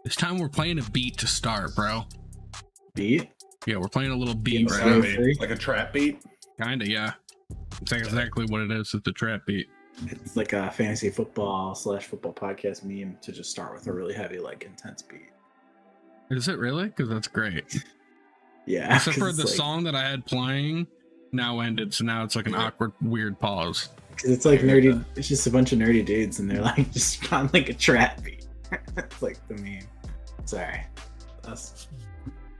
This time we're playing a beat to start, bro. Beat? Yeah, we're playing a little beat right now. Like a trap beat? Kinda, yeah. It's exactly what it is. It's a trap beat. It's like a fantasy football / football podcast meme to just start with a really heavy, like intense beat. Is it really? Because that's great. Yeah. Except for the song that I had playing now ended, so now it's like an awkward, weird pause. Because it's like nerdy. It's just a bunch of nerdy dudes, and they're like just on like a trap beat. It's like the meme. Sorry.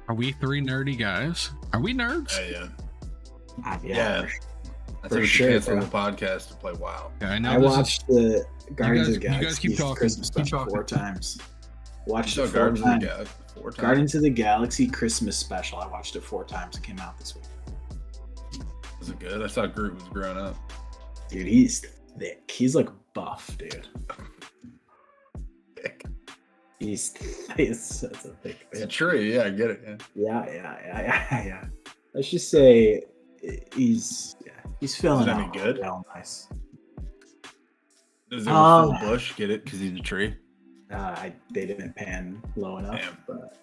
Are we three nerdy guys? Are we nerds? Yeah. I think we should cancel the podcast to play WoW. Yeah, I know. I watched the Guardians of the Galaxy. You guys keep talking. Christmas special 4 times. Watched it 4 Guardians times. of the Galaxy 4 times. Guardians of the Galaxy Christmas special. I watched it 4 times. It came out this week. Was it good? I thought Groot was growing up. Dude, he's thick. He's like buff, dude. Thick. He's such a thick. It's a tree. Yeah, I get it. Yeah. Let's just say he's filling out. Is that any good? Real nice. Does it full bush get it because he's a tree? They didn't pan low enough. Damn. But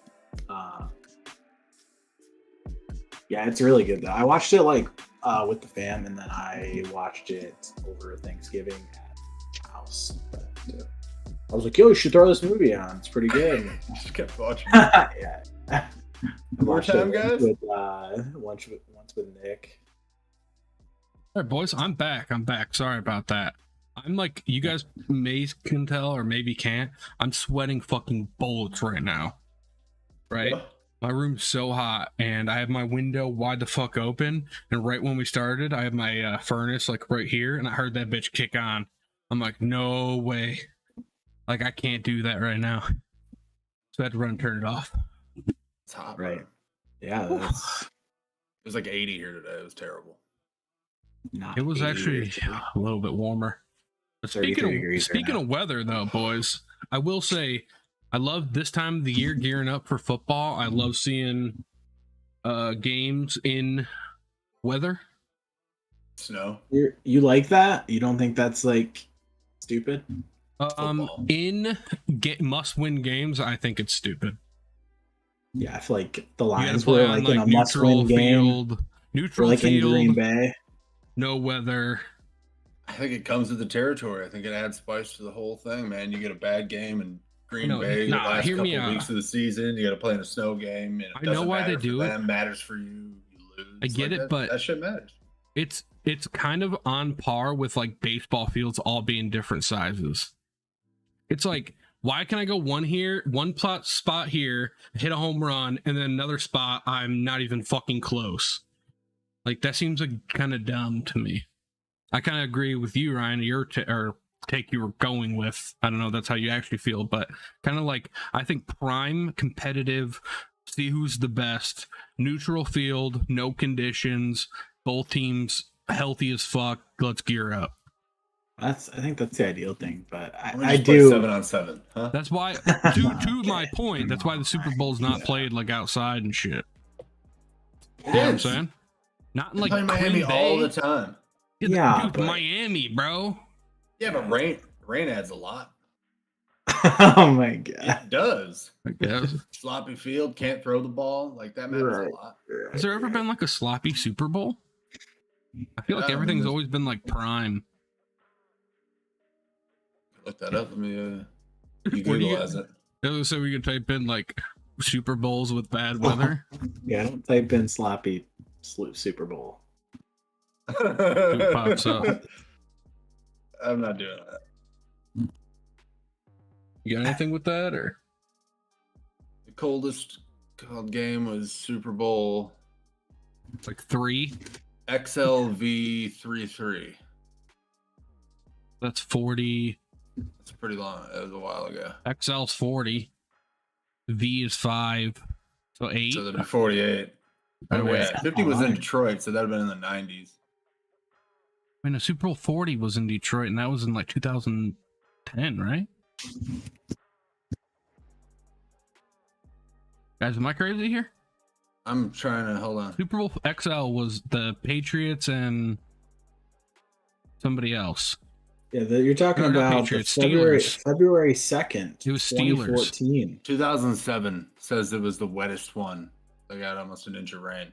yeah, it's really good though. I watched it like with the fam, and then I watched it over Thanksgiving at the house. But, I was like, yo, you should throw this movie on. It's pretty good. Just kept watching. Yeah. More time, guys? Once with Nick. All right, boys, I'm back. Sorry about that. I'm like, you guys can tell or maybe can't. I'm sweating fucking bullets right now. Right? Yeah. My room's so hot, and I have my window wide the fuck open. And right when we started, I have my furnace like right here, and I heard that bitch kick on. I'm like, no way. Like, I can't do that right now. So I had to run and turn it off. It's hot, Right. bro. Yeah. It was like 80 here today. It was terrible. It was actually a little bit warmer. But speaking of weather, though, boys, I will say I love this time of the year gearing up for football. I love seeing games in weather. Snow. You like that? You don't think that's like stupid? In must-win games, I think it's stupid. Yeah, I feel like the Lions were like in a must-win game. Neutral like field, in Green Bay. No weather. I think it comes with the territory. I think it adds spice to the whole thing, man. You get a bad game in Green Bay the last couple weeks of the season. You got to play in a snow game. And I know why they do it. That matters for you. You lose. I get it, but that shit matters. It's kind of on par with like baseball fields all being different sizes. It's like, why can I go one spot here, hit a home run, and then another spot I'm not even fucking close? Like, that seems like kind of dumb to me. I kind of agree with you, Ryan. Your take you were going with. I don't know. That's how you actually feel, but kind of like, I think prime competitive, see who's the best, neutral field, no conditions, both teams healthy as fuck. Let's gear up. I think that's the ideal thing, but I do 7-on-7. Huh? That's why, to my point, that's why the Super Bowl's not played like outside and shit. You know what I'm saying? Not in like Miami all the time. Yeah, dude, Miami, bro. Yeah, but rain adds a lot. Oh my god, it does. I guess sloppy field, can't throw the ball, like that matters a lot. Has there ever been like a sloppy Super Bowl? I feel like everything's always been like prime. Look that up. Let me you Googleize it. So we can type in like Super Bowls with bad weather. Yeah, don't type in sloppy Super Bowl. It pops up. I'm not doing that. You got anything with that, or? The coldest called game was Super Bowl like 3 XLV33. That's 40. It's pretty long. It was a while ago. XL's 40. V is 5. So 8. So that'd be 48. Anyway, 50 was in Detroit, so that'd have been in the 90s. I mean, a Super Bowl 40 was in Detroit, and that was in like 2010, right? Guys, am I crazy here? I'm trying to hold on. Super Bowl XL was the Patriots and somebody else. Yeah, you're talking about the February 2nd. It was Steelers. 2014. 2007 says it was the wettest one. They got almost an inch of rain.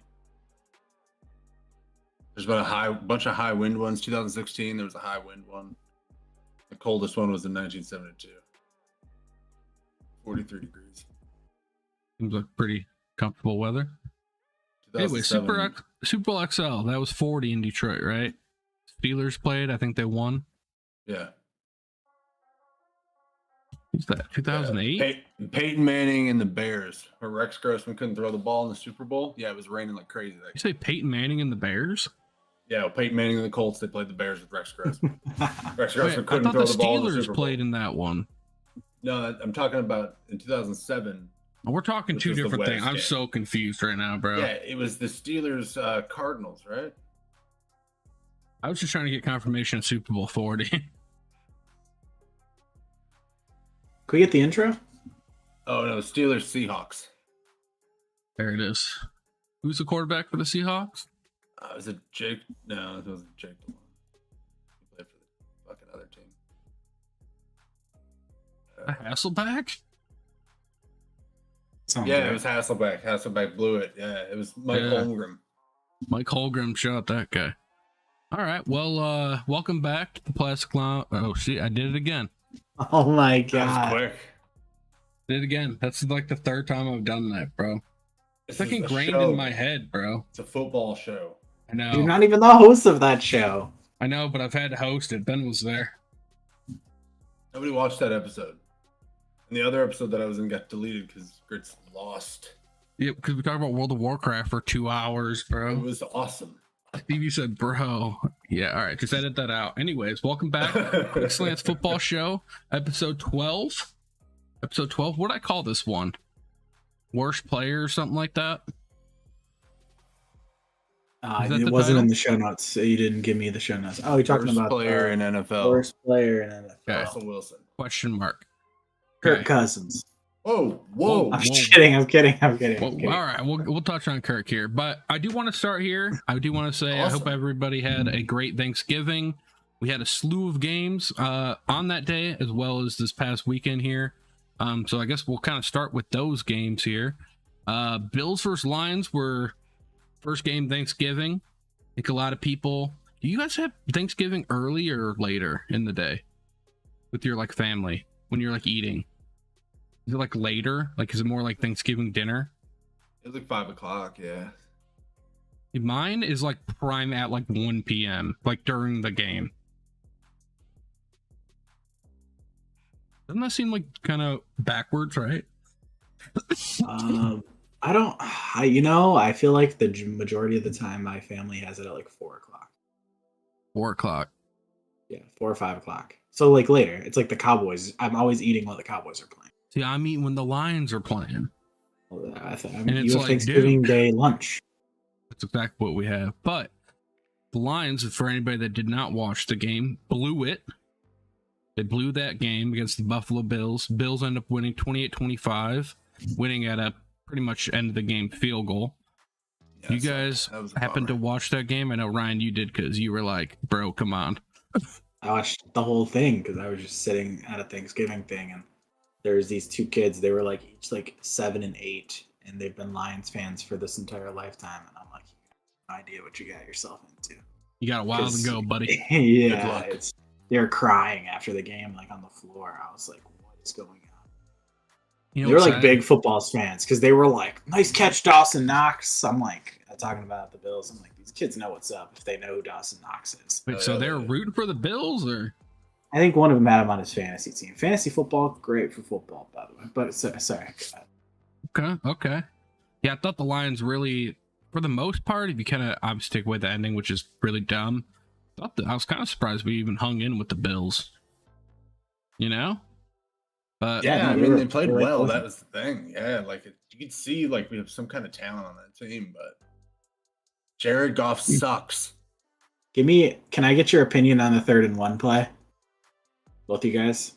There's been a bunch of high wind ones. 2016, there was a high wind one. The coldest one was in 1972. 43 degrees. Seems like pretty comfortable weather. Anyway, Super Bowl XL, that was 40 in Detroit, right? Steelers played. I think they won. Yeah. Who's that? 2008? Peyton Manning and the Bears. Where Rex Grossman couldn't throw the ball in the Super Bowl. Yeah, it was raining like crazy. You say Peyton Manning and the Bears? Yeah, Peyton Manning and the Colts, they played the Bears with Rex Grossman. Rex Grossman couldn't throw the ball in the Super Bowl. Steelers played in that one. No, I'm talking about in 2007. We're talking two different things. I'm so confused right now, bro. Yeah, it was the Steelers Cardinals, right? I was just trying to get confirmation of Super Bowl 40. Can we get the intro? Oh, no, Steelers Seahawks. There it is. Who's the quarterback for the Seahawks? Was it Jake? No, it wasn't Jake. He played for the fucking other team. A Hasselbeck? Yeah, it was Hasselbeck. Hasselbeck blew it. Yeah, it was Mike Holmgren. Mike Holmgren shot that guy. All right. Well, welcome back to the Plastic Lounge. Oh, shit. I did it again. Oh, my God. That was quick. Did it again. That's like the third time I've done that, bro. It's like ingrained in my head, bro. It's a football show. I know. You're not even the host of that show. I know, but I've had to host it. Ben was there. Nobody watched that episode. And the other episode that I was in got deleted because Grit's lost. Yeah, because we talked about World of Warcraft for 2 hours, bro. It was awesome. Stevie said, bro. Yeah, all right. Just edit that out. Anyways, welcome back. Quick Slants Football Show, episode 12. Episode 12. What did I call this one? Worst player or something like that? It wasn't in the show notes. So you didn't give me the show notes. Oh, you're talking about player in NFL. Worst player in NFL. Okay. Russell Wilson. Question mark. Kirk Cousins. Whoa. I'm kidding. Well, all right, we'll touch on Kirk here, but I do want to start here. I do want to say awesome. I hope everybody had a great Thanksgiving. We had a slew of games on that day, as well as this past weekend here. So I guess we'll kind of start with those games here. Bills versus Lions were first game Thanksgiving. I think a lot of people. Do you guys have Thanksgiving early or later in the day with your like family when you're like eating? Is it like later? Like, is it more like Thanksgiving dinner? It's like 5 o'clock, yeah. Mine is like prime at like 1 p.m., like during the game. Doesn't that seem like kind of backwards, right? I feel like the majority of the time my family has it at like 4 o'clock. 4 o'clock. Yeah, 4 or 5 o'clock. So like later, it's like the Cowboys. I'm always eating while the Cowboys are playing. See, I'm eating when the Lions are playing. Well, you have Thanksgiving Day lunch. That's exactly what we have. But the Lions, for anybody that did not watch the game, blew it. They blew that game against the Buffalo Bills. Bills end up winning 28-25, winning at a pretty much end of the game field goal. Yeah, you guys happened to watch that game? I know, Ryan, you did because you were like, bro, come on. I watched the whole thing because I was just sitting at a Thanksgiving thing, and there's these two kids. They were like each like 7 and 8, and they've been Lions fans for this entire lifetime. And I'm like, you have no idea what you got yourself into. You got a while to go, buddy. Yeah, they're crying after the game, like on the floor. I was like, what is going on? You know, they were like big football fans because they were like, nice catch, Dawson Knox. I'm like, talking about the Bills. I'm like, these kids know what's up if they know who Dawson Knox is. Wait, so they're rooting for the Bills, or? I think one of them had him on his fantasy team. Fantasy football, great for football, by the way. But sorry. Okay. Yeah, I thought the Lions really, for the most part, if you kind of obviously take away the ending, which is really dumb, I was kind of surprised we even hung in with the Bills. You know? But yeah, I mean, they played well. That was the thing. Yeah, like you could see like we have some kind of talent on that team, but Jared Goff sucks. Can I get your opinion on the 3rd and 1 play? Both you guys.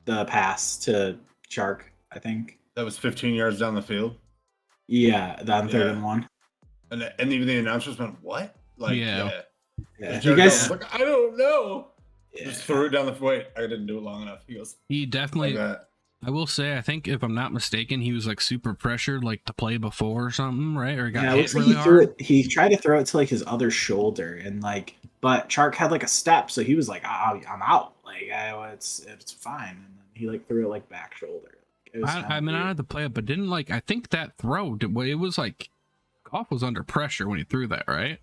The pass to Chark, I think. That was 15 yards down the field. Yeah, on 3rd and 1. And even the announcers went, "What?" Like, Yeah. You guys, like, I don't know. Just threw it down the wait. I didn't do it long enough. He goes. He definitely. Like that. I will say, I think if I'm not mistaken, he was like super pressured, like to play before or something, right? Or he got hit really hard. He tried to throw it to like his other shoulder, and like, but Chark had like a step, so he was like, I'm out. Like, it's fine. And then he like threw it like back shoulder. I mean, I had to play it, but didn't like. I think that throw, it was like, Goff was under pressure when he threw that, right?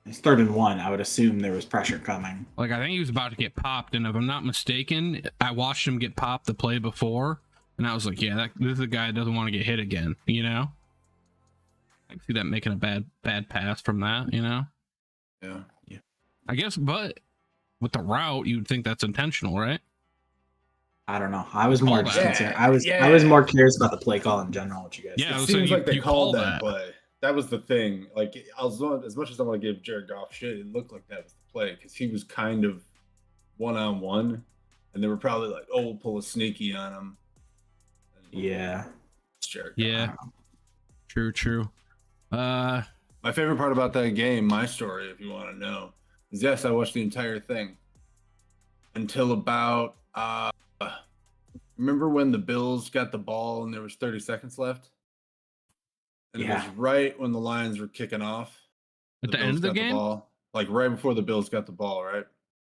It's 3rd and 1. I would assume there was pressure coming. Like, I think he was about to get popped, and if I'm not mistaken, I watched him get popped the play before, and I was like, yeah, this is a guy that doesn't want to get hit again, you know? I can see that making a bad pass from that, you know? Yeah. I guess, but with the route, you'd think that's intentional, right? I don't know. I was more concerned. I was more curious about the play call in general. What you guys? Yeah, it seems like they called that play. That was the thing. Like, as much as I want to give Jared Goff shit, it looked like that was the play because he was kind of 1-on-1, and they were probably like, "Oh, we'll pull a sneaky on him." Yeah. It's Jared Goff. Yeah. True. My favorite part about that game, my story, if you want to know, is yes, I watched the entire thing until about. Remember when the Bills got the ball and there was 30 seconds left? And it was right when the Lions were kicking off. At the end of the game? Like right before the Bills got the ball, right?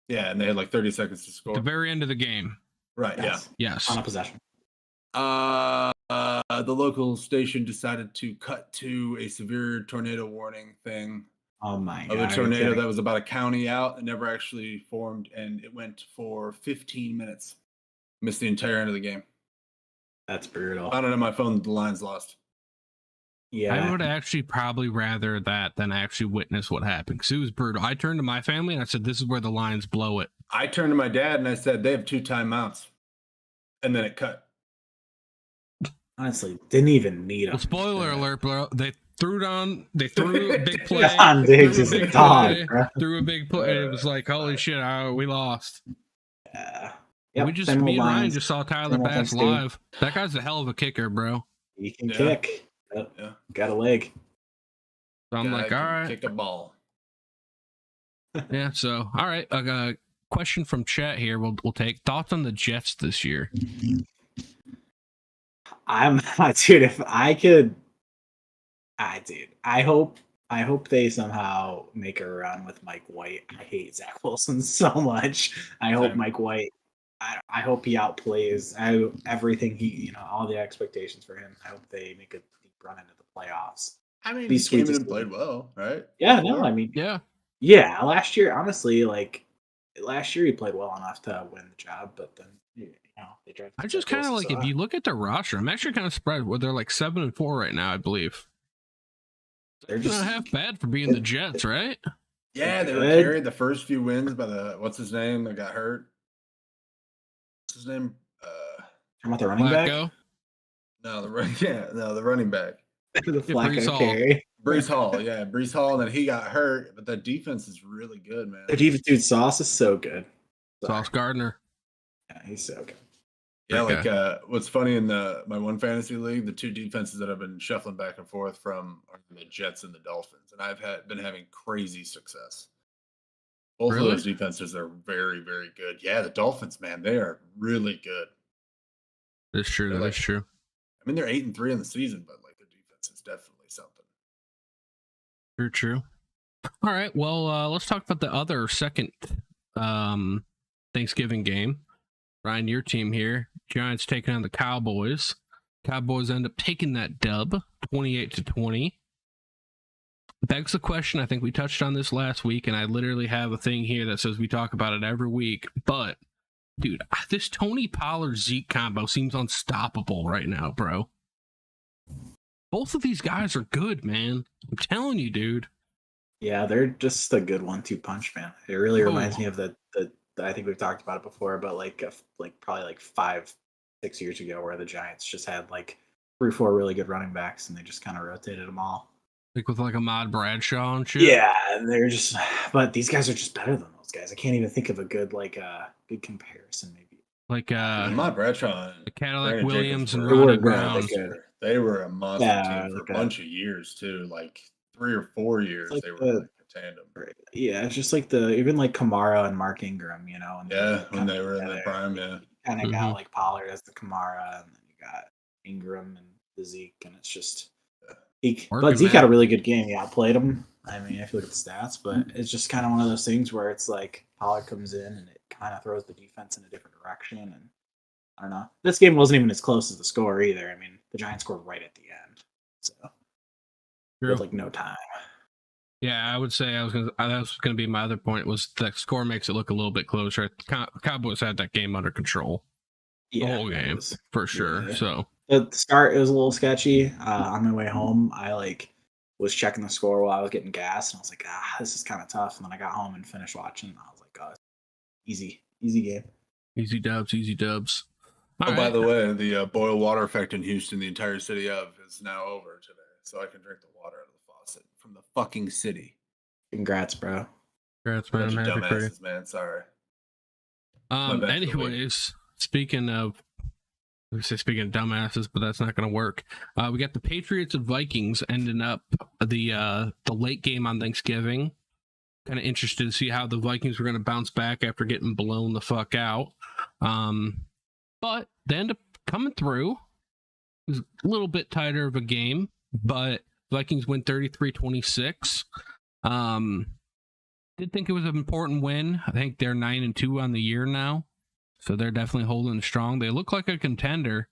Yeah, and they had like 30 seconds to score. At the very end of the game. Right, Yes. On a possession. The local station decided to cut to a severe tornado warning thing. Oh my God. Of a tornado that was about a county out. It never actually formed, and it went for 15 minutes. Missed the entire end of the game. That's brutal. Found it on my phone that the Lions lost. Yeah. I would actually probably rather that than actually witness what happened because it was brutal. I turned to my family and I said, this is where the Lions blow it. I turned to my dad and I said, they have 2 timeouts. And then it cut. Honestly, didn't even need them. Well, spoiler alert, bro. They threw a big play. John Diggs is a dog, bro. Threw a big play. It was like, holy shit, we lost. Yeah. Me and Ryan just saw Tyler Bass live. That guy's a hell of a kicker, bro. He can kick. Yeah. Got a leg. So I'm like, all right. Kick a ball. Yeah, so, all right. I got a question from chat here. We'll take thoughts on the Jets this year. Dude, if I could, I hope they somehow make a run with Mike White. I hate Zach Wilson so much. I hope Mike White, I hope he outplays everything all the expectations for him. I hope they make a deep run into the playoffs. I mean, he came in and played well, right? Yeah, no, I mean, yeah. Last year, honestly, he played well enough to win the job, but then they drafted. I just kind of like if you look at the roster, I'm actually kind of surprised. Well, they're like 7-4 right now, I believe. They're just not half bad for being the Jets, right? Yeah, they were carried the first few wins by what's his name that got hurt. What's his name? Talking about the running back? No, the running back. The Flacco carry. Breece Hall, yeah, Breece Hall, and then he got hurt, but the defense is really good, man. The defense, dude, Sauce is so good. Sauce Gardner. Yeah, he's so good. Yeah, like what's funny in my one fantasy league, the 2 defenses that I've been shuffling back and forth from are the Jets and the Dolphins, and I've been having crazy success. Both of those defenses are very, very good. Yeah, the Dolphins, man, they are really good. That's true. That's true. I mean, they're 8-3 in the season, but like their defense is definitely something. True. All right. Well, let's talk about the other second Thanksgiving game. Ryan, your team here. Giants taking on the Cowboys. Cowboys end up taking that dub, 28-20. Begs the question, I think we touched on this last week, and I literally have a thing here that says we talk about it every week. But, dude, this Tony Pollard-Zeke combo seems unstoppable right now, bro. Both of these guys are good, man. I'm telling you, dude. Yeah, they're just a good 1-2 punch, man. It really reminds me of the I think we've talked about it before, but probably 5-6 years ago, where the Giants just had like 3-4 really good running backs, and they just kind of rotated them all. Like with like Ahmad Bradshaw and shit. Yeah, but these guys are just better than those guys. I can't even think of a good good comparison, maybe. Like Ahmad Bradshaw, the Cadillac Williams and Ronnie Brown. They were a monster team for a bunch of years too, like 3 or 4 years. They were tandem. Yeah, it's just like even like Kamara and Mark Ingram, When they were in their prime, kind of got like Pollard as the Kamara, and then you got Ingram and the Zeke, and it's just but Zeke had a really good game. He outplayed him. I mean, if you look at the stats, but it's just kind of one of those things where it's like Pollard comes in and it kind of throws the defense in a different direction, and I don't know. This game wasn't even as close as the score either. I mean, the Giants scored right at the end, so with like no time. Yeah, I would say that was gonna be my other point. Was the score makes it look a little bit closer. Cowboys had that game under control, the whole game for sure. Yeah. So at the start, it was a little sketchy. On my way home, I was checking the score while I was getting gas, and I was like, this is kind of tough. And then I got home and finished watching, and I was like, easy game, easy dubs. All right. By the way, the boil water effect in Houston, the entire city of, is now over today, so I can drink the water out of the faucet from the fucking city. Congrats, bro. Congrats, man. I'm happy for you. Man. Sorry. Anyways, speaking of dumbasses, but that's not going to work. We got the Patriots and Vikings ending up the late game on Thanksgiving. Kind of interested to see how the Vikings were going to bounce back after getting blown the fuck out. But they end up coming through. It was a little bit tighter of a game, but Vikings win 33-26. Did think it was an important win. I think they're 9-2 on the year now, so they're definitely holding strong. They look like a contender.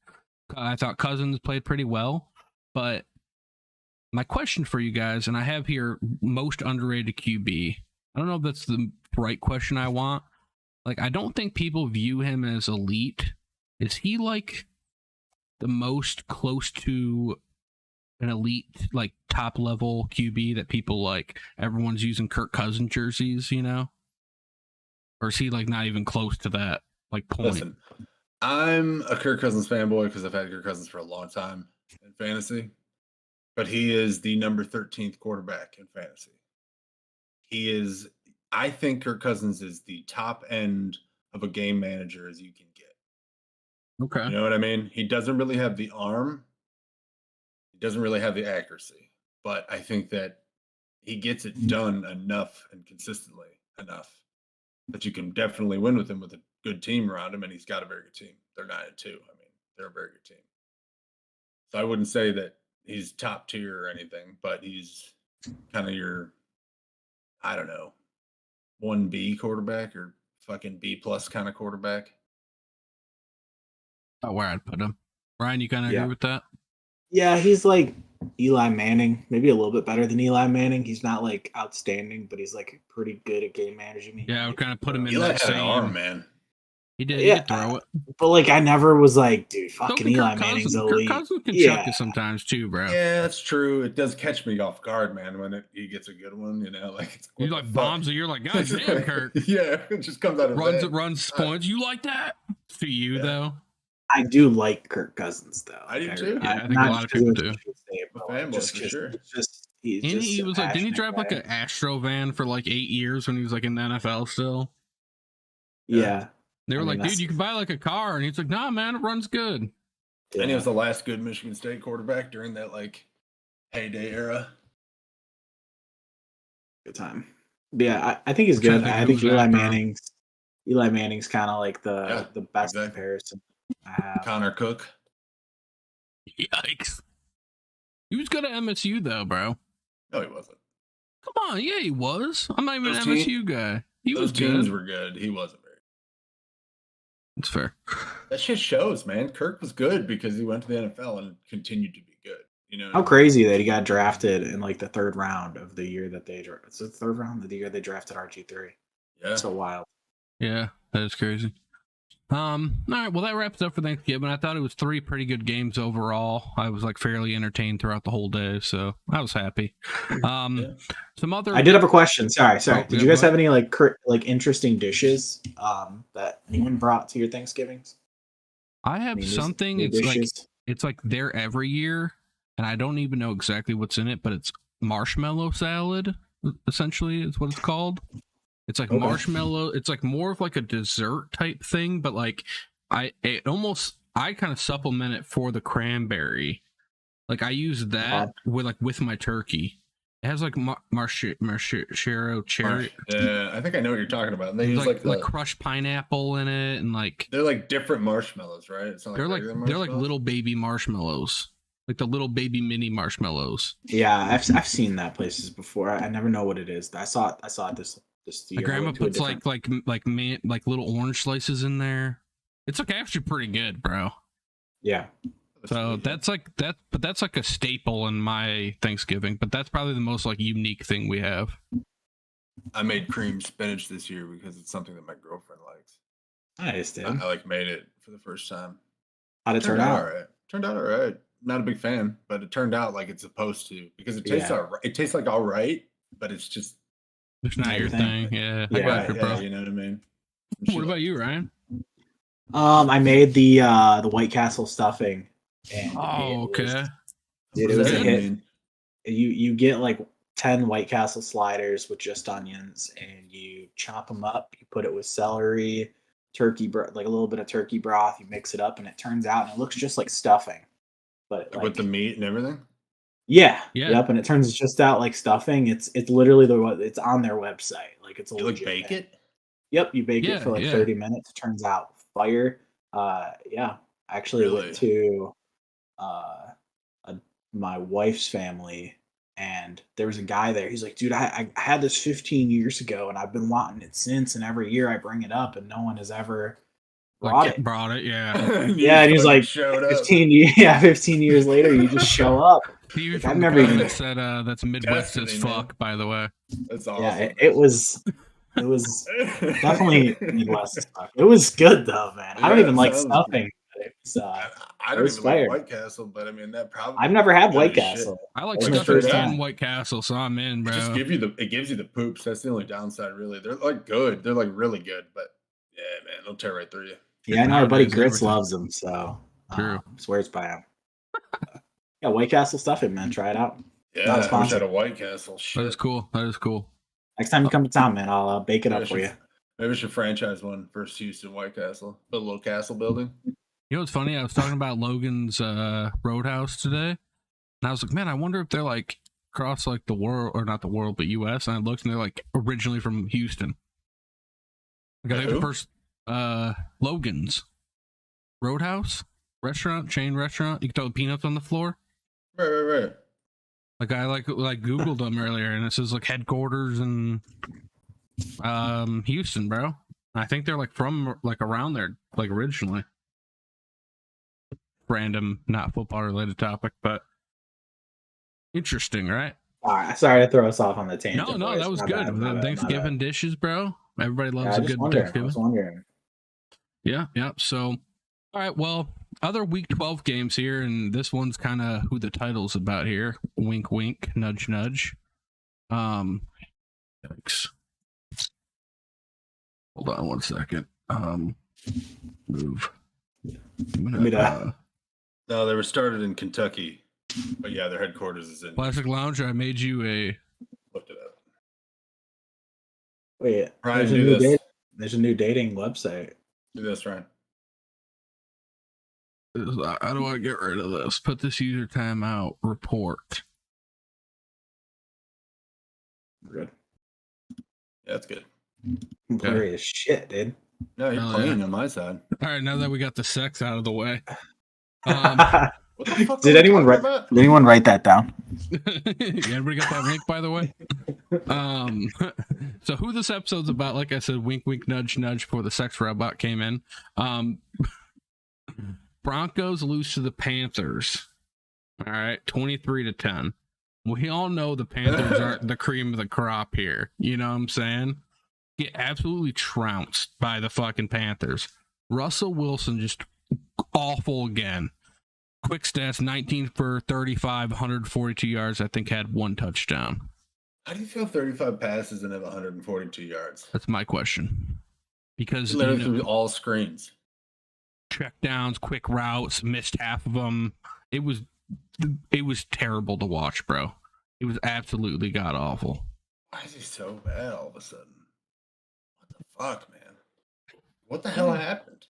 I thought Cousins played pretty well, but my question for you guys, and I have here most underrated QB. I don't know if that's the right question I want. I don't think people view him as elite. Is he the most close to an elite, top level QB that people everyone's using Kirk Cousins jerseys, or is he not even close to that point? Listen, I'm a Kirk Cousins fanboy because I've had Kirk Cousins for a long time in fantasy, but he is the number 13th quarterback in fantasy. I think Kirk Cousins is the top end of a game manager as you can get. Okay. You know what I mean? He doesn't really have the arm. He doesn't really have the accuracy, but I think that he gets it done enough and consistently enough that you can definitely win with him with a good team around him, and he's got a very good team. They're 9-2. I mean, they're a very good team. So I wouldn't say that he's top tier or anything, but he's kind of your, I don't know, 1B quarterback or fucking B+ kind of quarterback. Oh, where I'd put him. Ryan, you kind of agree with that? Yeah, he's like Eli Manning, maybe a little bit better than Eli Manning. He's not outstanding, but he's pretty good at game managing. Yeah, I would kind of put him in Eli that had same an arm, man. He did. He could throw it. But I never was dude, fucking Eli Manning's elite. Kirk Cousins can chuck it sometimes too, bro. Yeah, that's true. It does catch me off guard, man, when he gets a good one. He bombs it. You're like, God damn, Kirk. Yeah, it just comes out of runs points. You like that? To you though. I do like Kirk Cousins, though. I do too. Yeah, I think a lot of people do. Just for sure. He was didn't he drive an Astro van for 8 years when he was in the NFL still? Yeah. They were dude, you can buy a car, and he's like, nah, man, it runs good. Yeah. And he was the last good Michigan State quarterback during that heyday era. Good time. But yeah, I think he's good. I think Eli Manning's kind of the best comparison. Connor Cook. Yikes. He was good at MSU though, bro. No, he wasn't. Come on, yeah, he was. I'm not even an MSU guy. Those teams were good. He wasn't very good. It's fair. That shit shows, man. Kirk was good because he went to the NFL and continued to be good. How crazy that he got drafted in the third round of the year that they drafted. It's the third round of the year they drafted RG3. Yeah. So wild. Yeah, that is crazy. All right, well, that wraps up for Thanksgiving. I thought it was 3 pretty good games overall. I was fairly entertained throughout the whole day, so I was happy. Some other. I did have a question. Sorry. Did you guys have any interesting dishes that anyone brought to your Thanksgivings? I have something. It's there every year, and I don't even know exactly what's in it, but it's marshmallow salad. Essentially, is what it's called. It's marshmallow. It's more of a dessert type thing, but I kind of supplement it for the cranberry. I use that with my turkey, It has like Marshero cherry. Yeah, I think I know what you're talking about. And they use like crushed pineapple in it, and like they're like different marshmallows, right? It's not they're like little baby marshmallows, like the little baby mini marshmallows. Yeah, I've seen that places before. I never know what it is. I saw it this My grandma puts like little orange slices in there. It's like actually pretty good, bro. Yeah. So that's like a staple in my Thanksgiving, but that's probably the most like unique thing we have. I made cream spinach this year because it's something that my girlfriend likes. Nice, dude. I like made it for the first time. How'd it turn out? All right. Turned out all right. Not a big fan, but it turned out like it's supposed to because it tastes all right. It tastes like all right, but it's just it's not your thing. Yeah, I got you, bro. You know what I mean. What about you, Ryan? I made the White Castle stuffing. And okay. It was a hit. You get like 10 White Castle sliders with just onions, and you chop them up. You put it with celery, turkey, like a little bit of turkey broth. You mix it up, and it turns out, and it looks just like stuffing, but with the meat and everything. Yeah. Yep. And it turns just out like stuffing. It's literally it's on their website. Like it's a legit bake thing. It. Yep, you bake it for like 30 minutes. It turns out fire. Actually went to my wife's family, and there was a guy there. He's like, dude, I had this 15 years ago, and I've been wanting it since, and every year I bring it up, and no one has ever brought it. Yeah. Yeah, and he's like, 15 years later, you just show up. Like, I've never even said that's Midwest as fuck, by the way. That's awesome. Yeah, it was definitely Midwest as fuck. It was good though, man. I don't even like stuffing. I don't even like White Castle, but I mean that probably. I've never had White Castle. I like stuffing and White Castle, so I'm in, bro. It gives you the poops. That's the only downside, really. They're like good. They're like really good, but yeah, man, they'll tear right through you. Yeah, I know our buddy Grits loves them, so swears by them. Yeah, White Castle stuffing, man. Try it out. Yeah, I wish I had a White Castle. Shit. That is cool. Next time you come to town, man, I'll bake it up for you. Maybe we should franchise one for Houston White Castle. Build a little castle building. You know what's funny? I was talking about Logan's Roadhouse today, and I was like, man, I wonder if they're like across like the world, or not the world, but U.S. And I looked, and they're like originally from Houston. Like I think the first Logan's Roadhouse chain restaurant. You can tell the peanuts on the floor. Right. Like I like Googled them earlier, and it says like headquarters in Houston, bro. I think they're like from like around there, like originally. Random, not football related topic, but interesting, right? All right, sorry to throw us off on the tangent. No, that was good. Thanksgiving dishes, bro. Everybody loves a good Thanksgiving. I was wondering. Yeah. So, all right. Well, other Week 12 games here, and this one's kind of who the title's about here. Wink, wink, nudge, nudge. Thanks. Hold on one second. Move. No, they were started in Kentucky, but yeah, their headquarters is in Classic Lounge. I made you a. Looked it up. Wait, Ryan, there's a new dating website. Do this, Ryan. How do I get rid of this? Put this user timeout. Report. Good. Yeah, that's good. Blurry as shit, dude. No, you're clean on my side. All right, now that we got the sex out of the way. What the fuck did anyone write that down? Yeah, everybody got that link, by the way. So who this episode's about, like I said, wink, wink, nudge, nudge before the sex robot came in. Broncos lose to the Panthers. All right, 23-10. We all know the Panthers aren't the cream of the crop here. You know what I'm saying? Get absolutely trounced by the fucking Panthers. Russell Wilson just awful again. Quick stats, 19 for 35, 142 yards. I think had one touchdown. How do you feel 35 passes and have 142 yards? That's my question. Because literally all screens. Check downs, quick routes, missed half of them. It was terrible to watch, bro. It was absolutely god awful. Why is he so bad all of a sudden? What the fuck, man? What the hell happened?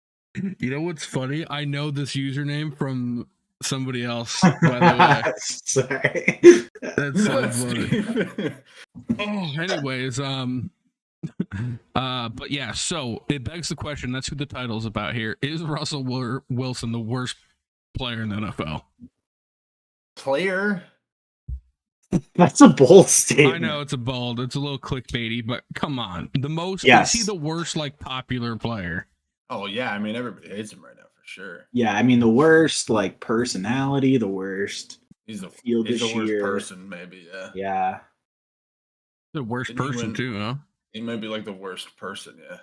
You know what's funny? I know this username from somebody else, by the way. Sorry. That's so funny. Anyways, but yeah, so it begs the question, that's who the title's about here. Is Russell Wilson the worst player in the NFL? Player? That's a bold statement. I know it's a bold, it's a little clickbaity, but come on. Yes. Is he the worst, like, popular player? Oh yeah, I mean everybody hates him right now for sure. Yeah, I mean the worst, like, personality, the worst. He's the worst person, maybe. Yeah. The worst person too, huh? He might be like the worst person, yeah.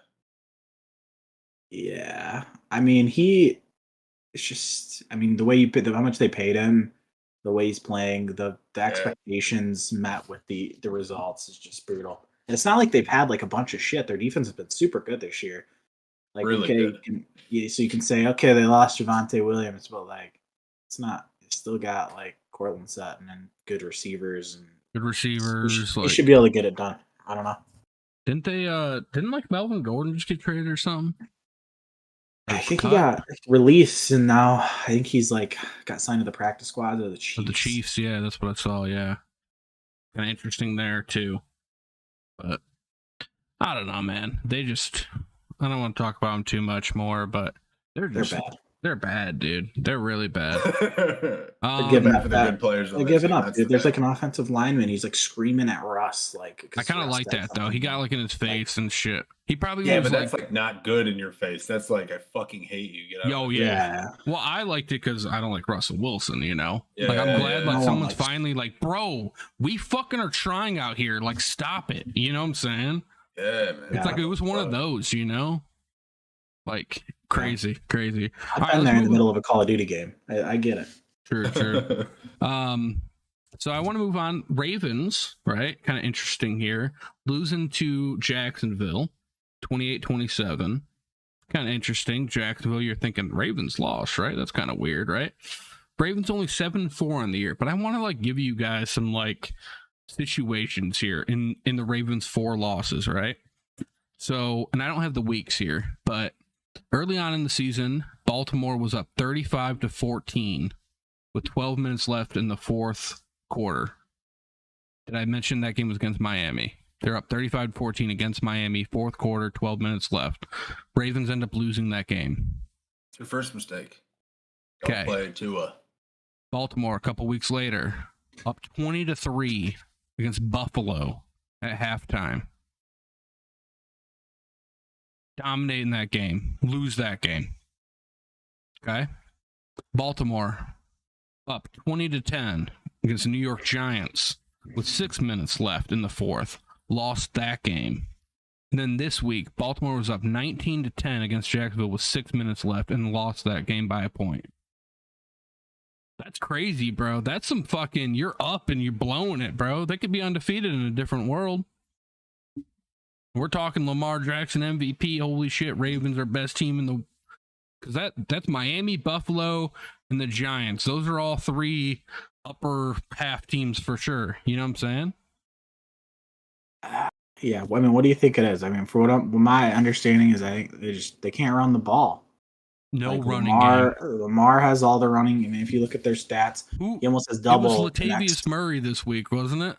Yeah. I mean, it's just, I mean, the way how much they paid him, the way he's playing, the expectations met with the results is just brutal. And it's not like they've had like a bunch of shit. Their defense has been super good this year. Like, really good. So you can say, okay, they lost Javonte Williams, but like, it's not. They still got like Cortland Sutton and good receivers and They should be able to get it done. I don't know. Didn't like Melvin Gordon just get traded or something? I think he got released, and now I think he's like got signed to the practice squad of the Chiefs. The Chiefs, yeah, that's what I saw. Yeah, kind of interesting there too. But I don't know, man. I don't want to talk about them too much more, but they're bad. They're bad, dude. They're really bad. They're giving up. They're giving up, dude. There's like an offensive lineman. He's like screaming at Russ. Like, I kind of like that though. He got like in his face and shit. He probably but that's like not good in your face. That's like I fucking hate you. Get out. Yeah. Well, I liked it because I don't like Russell Wilson. You know, like I'm glad like someone's finally like, bro, we fucking are trying out here. Like, stop it. You know what I'm saying? Yeah, man. It's like it was one of those. You know, like. Crazy. I've been there in the middle of a Call of Duty game. I get it. True. So I want to move on. Ravens, right? Kind of interesting here. Losing to Jacksonville, 28-27. Kind of interesting. Jacksonville, you're thinking Ravens lost, right? That's kind of weird, right? Ravens only 7-4 on the year, but I want to like give you guys some like situations here in the Ravens 4 losses, right? So, and I don't have the weeks here, but early on in the season, Baltimore was up 35-14 with 12 minutes left in the fourth quarter. Did I mention that game was against Miami? They're up 35-14 against Miami, fourth quarter, 12 minutes left. Ravens end up losing that game. It's your first mistake. Okay. Play Tua. Baltimore, a couple weeks later, up 20-3 against Buffalo at halftime. Dominating that game, lose that game. Okay. Baltimore up 20-10 against the New York Giants with 6 minutes left in the fourth, lost that game. And then this week, Baltimore was up 19-10 against Jacksonville with 6 minutes left and lost that game by a point. That's crazy, bro. That's some fucking, you're up and you're blowing it, bro. They could be undefeated in a different world. We're talking Lamar Jackson MVP. Holy shit, Ravens are best team in the... Because that's Miami, Buffalo, and the Giants. Those are all 3 upper half teams for sure. You know what I'm saying? Yeah, I mean, what do you think it is? I mean, for what my understanding is, I think they can't run the ball. No like running game. Lamar has all the running. I mean, if you look at their stats, he almost has double. It was Latavius Murray this week, wasn't it?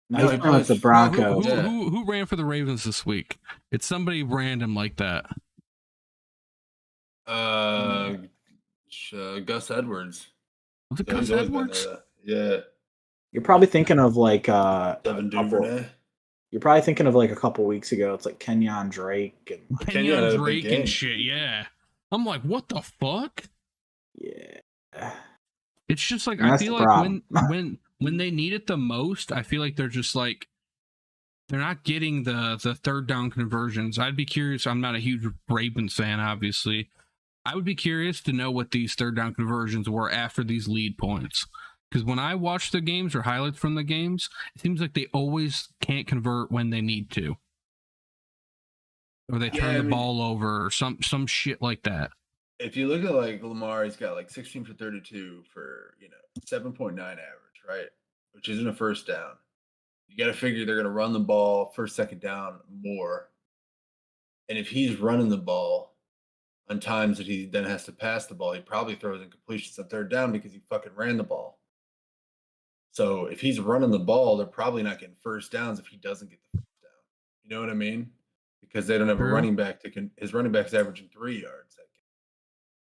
No, he's playing with the Broncos. Who ran for the Ravens this week? It's somebody random like that. Gus Edwards. Was it Gus Edwards? Yeah. You're probably thinking of like Devin Duvernay. You're probably thinking of like a couple weeks ago. It's like Kenyon Drake and Kenyon Drake and shit. Yeah, I'm like, what the fuck? Yeah. It's just like I feel like when they need it the most, I feel like they're just like they're not getting the third down conversions. I'd be curious. I'm not a huge Ravens fan, obviously. I would be curious to know what these third down conversions were after these lead points. Because when I watch the games or highlights from the games, it seems like they always can't convert when they need to. Or they turn the ball over or some shit like that. If you look at like Lamar, he's got like 16 for 32 for, 7.9 average, right? Which isn't a first down. You got to figure they're going to run the ball first, second down more. And if he's running the ball, on times that he then has to pass the ball, he probably throws incompletions on third down because he fucking ran the ball. So if he's running the ball, they're probably not getting first downs if he doesn't get the first down. You know what I mean? Because they don't have a running back that can. His running back's averaging 3 yards.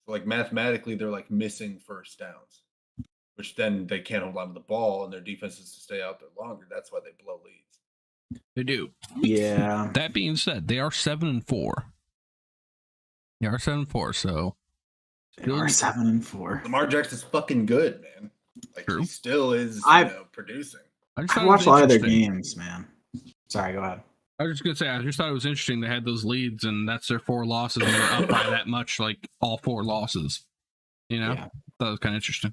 So like mathematically, they're like missing first downs, which then they can't hold on to the ball, and their defense is to stay out there longer. That's why they blow leads. They do. Yeah. That being said, they are 7-4. They are 7-4. So they are 7-4. Lamar Jackson's fucking good, man. Like he still is, producing. I watched a lot of their games, man. Sorry, go ahead. I was just gonna say, I just thought it was interesting. They had those leads, and that's their 4 losses, and they're up by that much, like all 4 losses. You know, that was kind of interesting.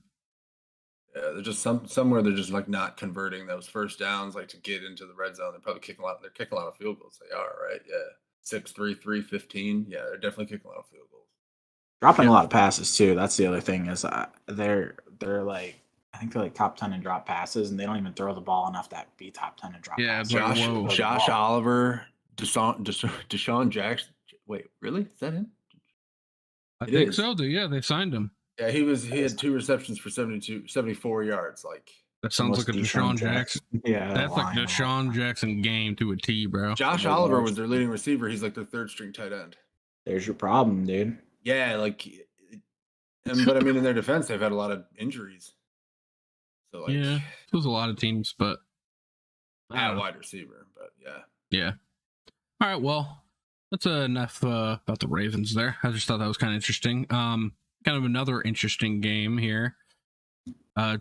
Yeah, they're just somewhere they're just like not converting those first downs, like to get into the red zone. They're probably kicking a lot. They're kicking a lot of field goals. They are, right? Yeah, 6-3, 3-15. Yeah, they're definitely kicking a lot of field goals. Dropping a lot of passes too. That's the other thing is they're like. I think they're like top 10 in drop passes, and they don't even throw the ball enough to be top 10 in drop passes. Josh Oliver, Deshaun Jackson. Wait, really? Is that him? I think so, dude. Yeah, they signed him. Yeah, he had 2 receptions for 74 yards. Like that sounds like a Deshaun Jackson. Yeah, that's like a Deshaun Jackson game to a T, bro. Josh Oliver was their leading receiver. He's like their 3rd string tight end. There's your problem, dude. Yeah, but I mean, in their defense, they've had a lot of injuries. So yeah, there's a lot of teams, but wide receiver, but yeah. All right, well, that's enough about the Ravens there. I just thought that was kind of interesting. Kind of another interesting game here.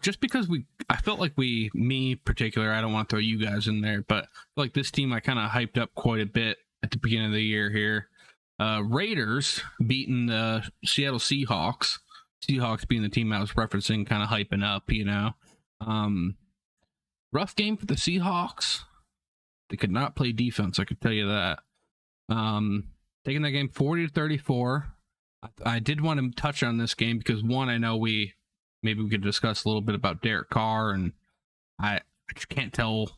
Just because I felt like me particular, I don't want to throw you guys in there, but like this team, I kind of hyped up quite a bit at the beginning of the year here. Raiders beating the Seattle Seahawks. Seahawks being the team I was referencing, kind of hyping up, you know. Rough game for the Seahawks. They could not play defense, I could tell you that. Taking that game 40-34. I did want to touch on this game because one, I know maybe we could discuss a little bit about Derek Carr, and I just can't tell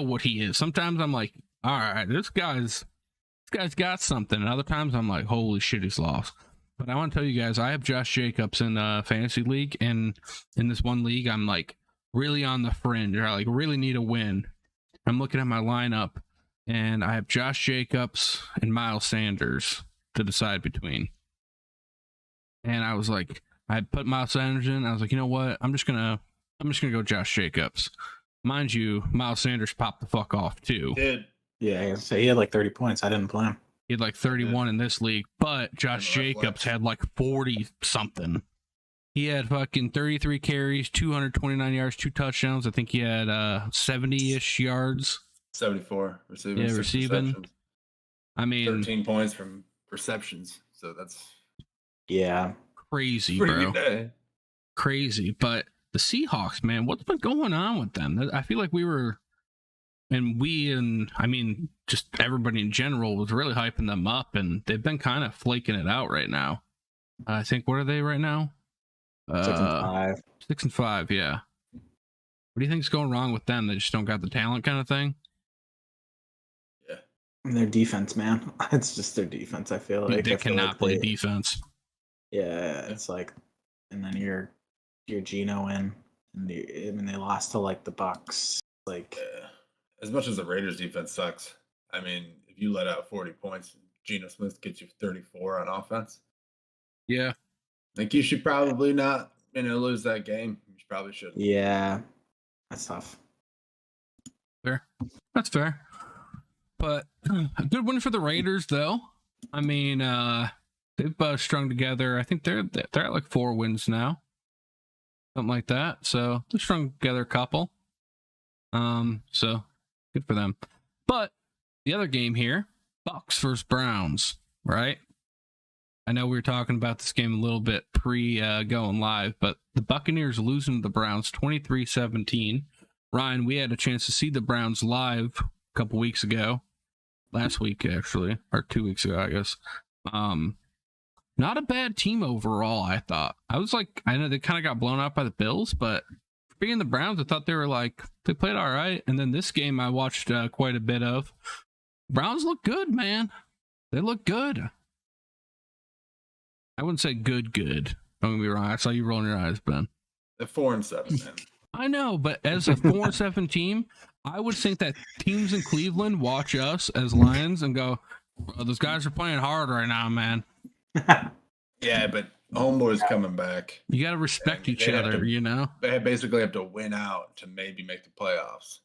what he is. Sometimes I'm like, all right, this guy's got something, and other times I'm like, holy shit, he's lost. But I want to tell you guys, I have Josh Jacobs in a fantasy league, and in this one league, I'm like really on the fringe. I like really need a win. I'm looking at my lineup, and I have Josh Jacobs and Miles Sanders to decide between. And I was like, I put Miles Sanders in. I was like, you know what? I'm just gonna go Josh Jacobs. Mind you, Miles Sanders popped the fuck off too. Yeah, so he had like 30 points. I didn't play him. He had like 31 in this league, but Josh Jacobs had like 40 something. He had fucking 33 carries, 229 yards, 2 touchdowns. I think he had 70-ish yards. 74 receiving. Yeah, receiving. I mean, 13 points from receptions. So that's crazy, bro. Crazy. But the Seahawks, man, what's been going on with them? I feel like just everybody in general was really hyping them up, and they've been kind of flaking it out right now. I think, what are they right now? 6-5. 6-5, yeah. What do you think's going wrong with them? They just don't got the talent kind of thing? Yeah. Their defense, man. It's just their defense, I feel like. They cannot play defense. Yeah, it's like, and then you're Geno in, and they lost to like the Bucks. Like, as much as the Raiders defense sucks, I mean, if you let out 40 points, Geno Smith gets you 34 on offense. Yeah. I think you should probably not, lose that game. You probably shouldn't. Yeah. That's tough. Fair. That's fair. But a good win for the Raiders, though. I mean, they've strung together. I think they're at like 4 wins now. Something like that. So they've strung together a couple. So good for them. But the other game here, Bucks versus Browns, right? I know we were talking about this game a little bit pre going live, but the Buccaneers losing to the Browns 23-17. Ryan, we had a chance to see the Browns live a couple weeks ago. Last week, actually, or 2 weeks ago, I guess. Not a bad team overall, I thought. I know they kind of got blown out by the Bills, but being the Browns, I thought they played all right. And then this game I watched quite a bit of. Browns look good, man. They look good. I wouldn't say good. Don't get me wrong. I saw you rolling your eyes, Ben. They're 4-7, man. I know, but as a 4-7 team, I would think that teams in Cleveland watch us as Lions and go, "Bro, those guys are playing hard right now, man." Yeah, but Homeboy's coming back. You got to respect each other, you know? They basically have to win out to maybe make the playoffs.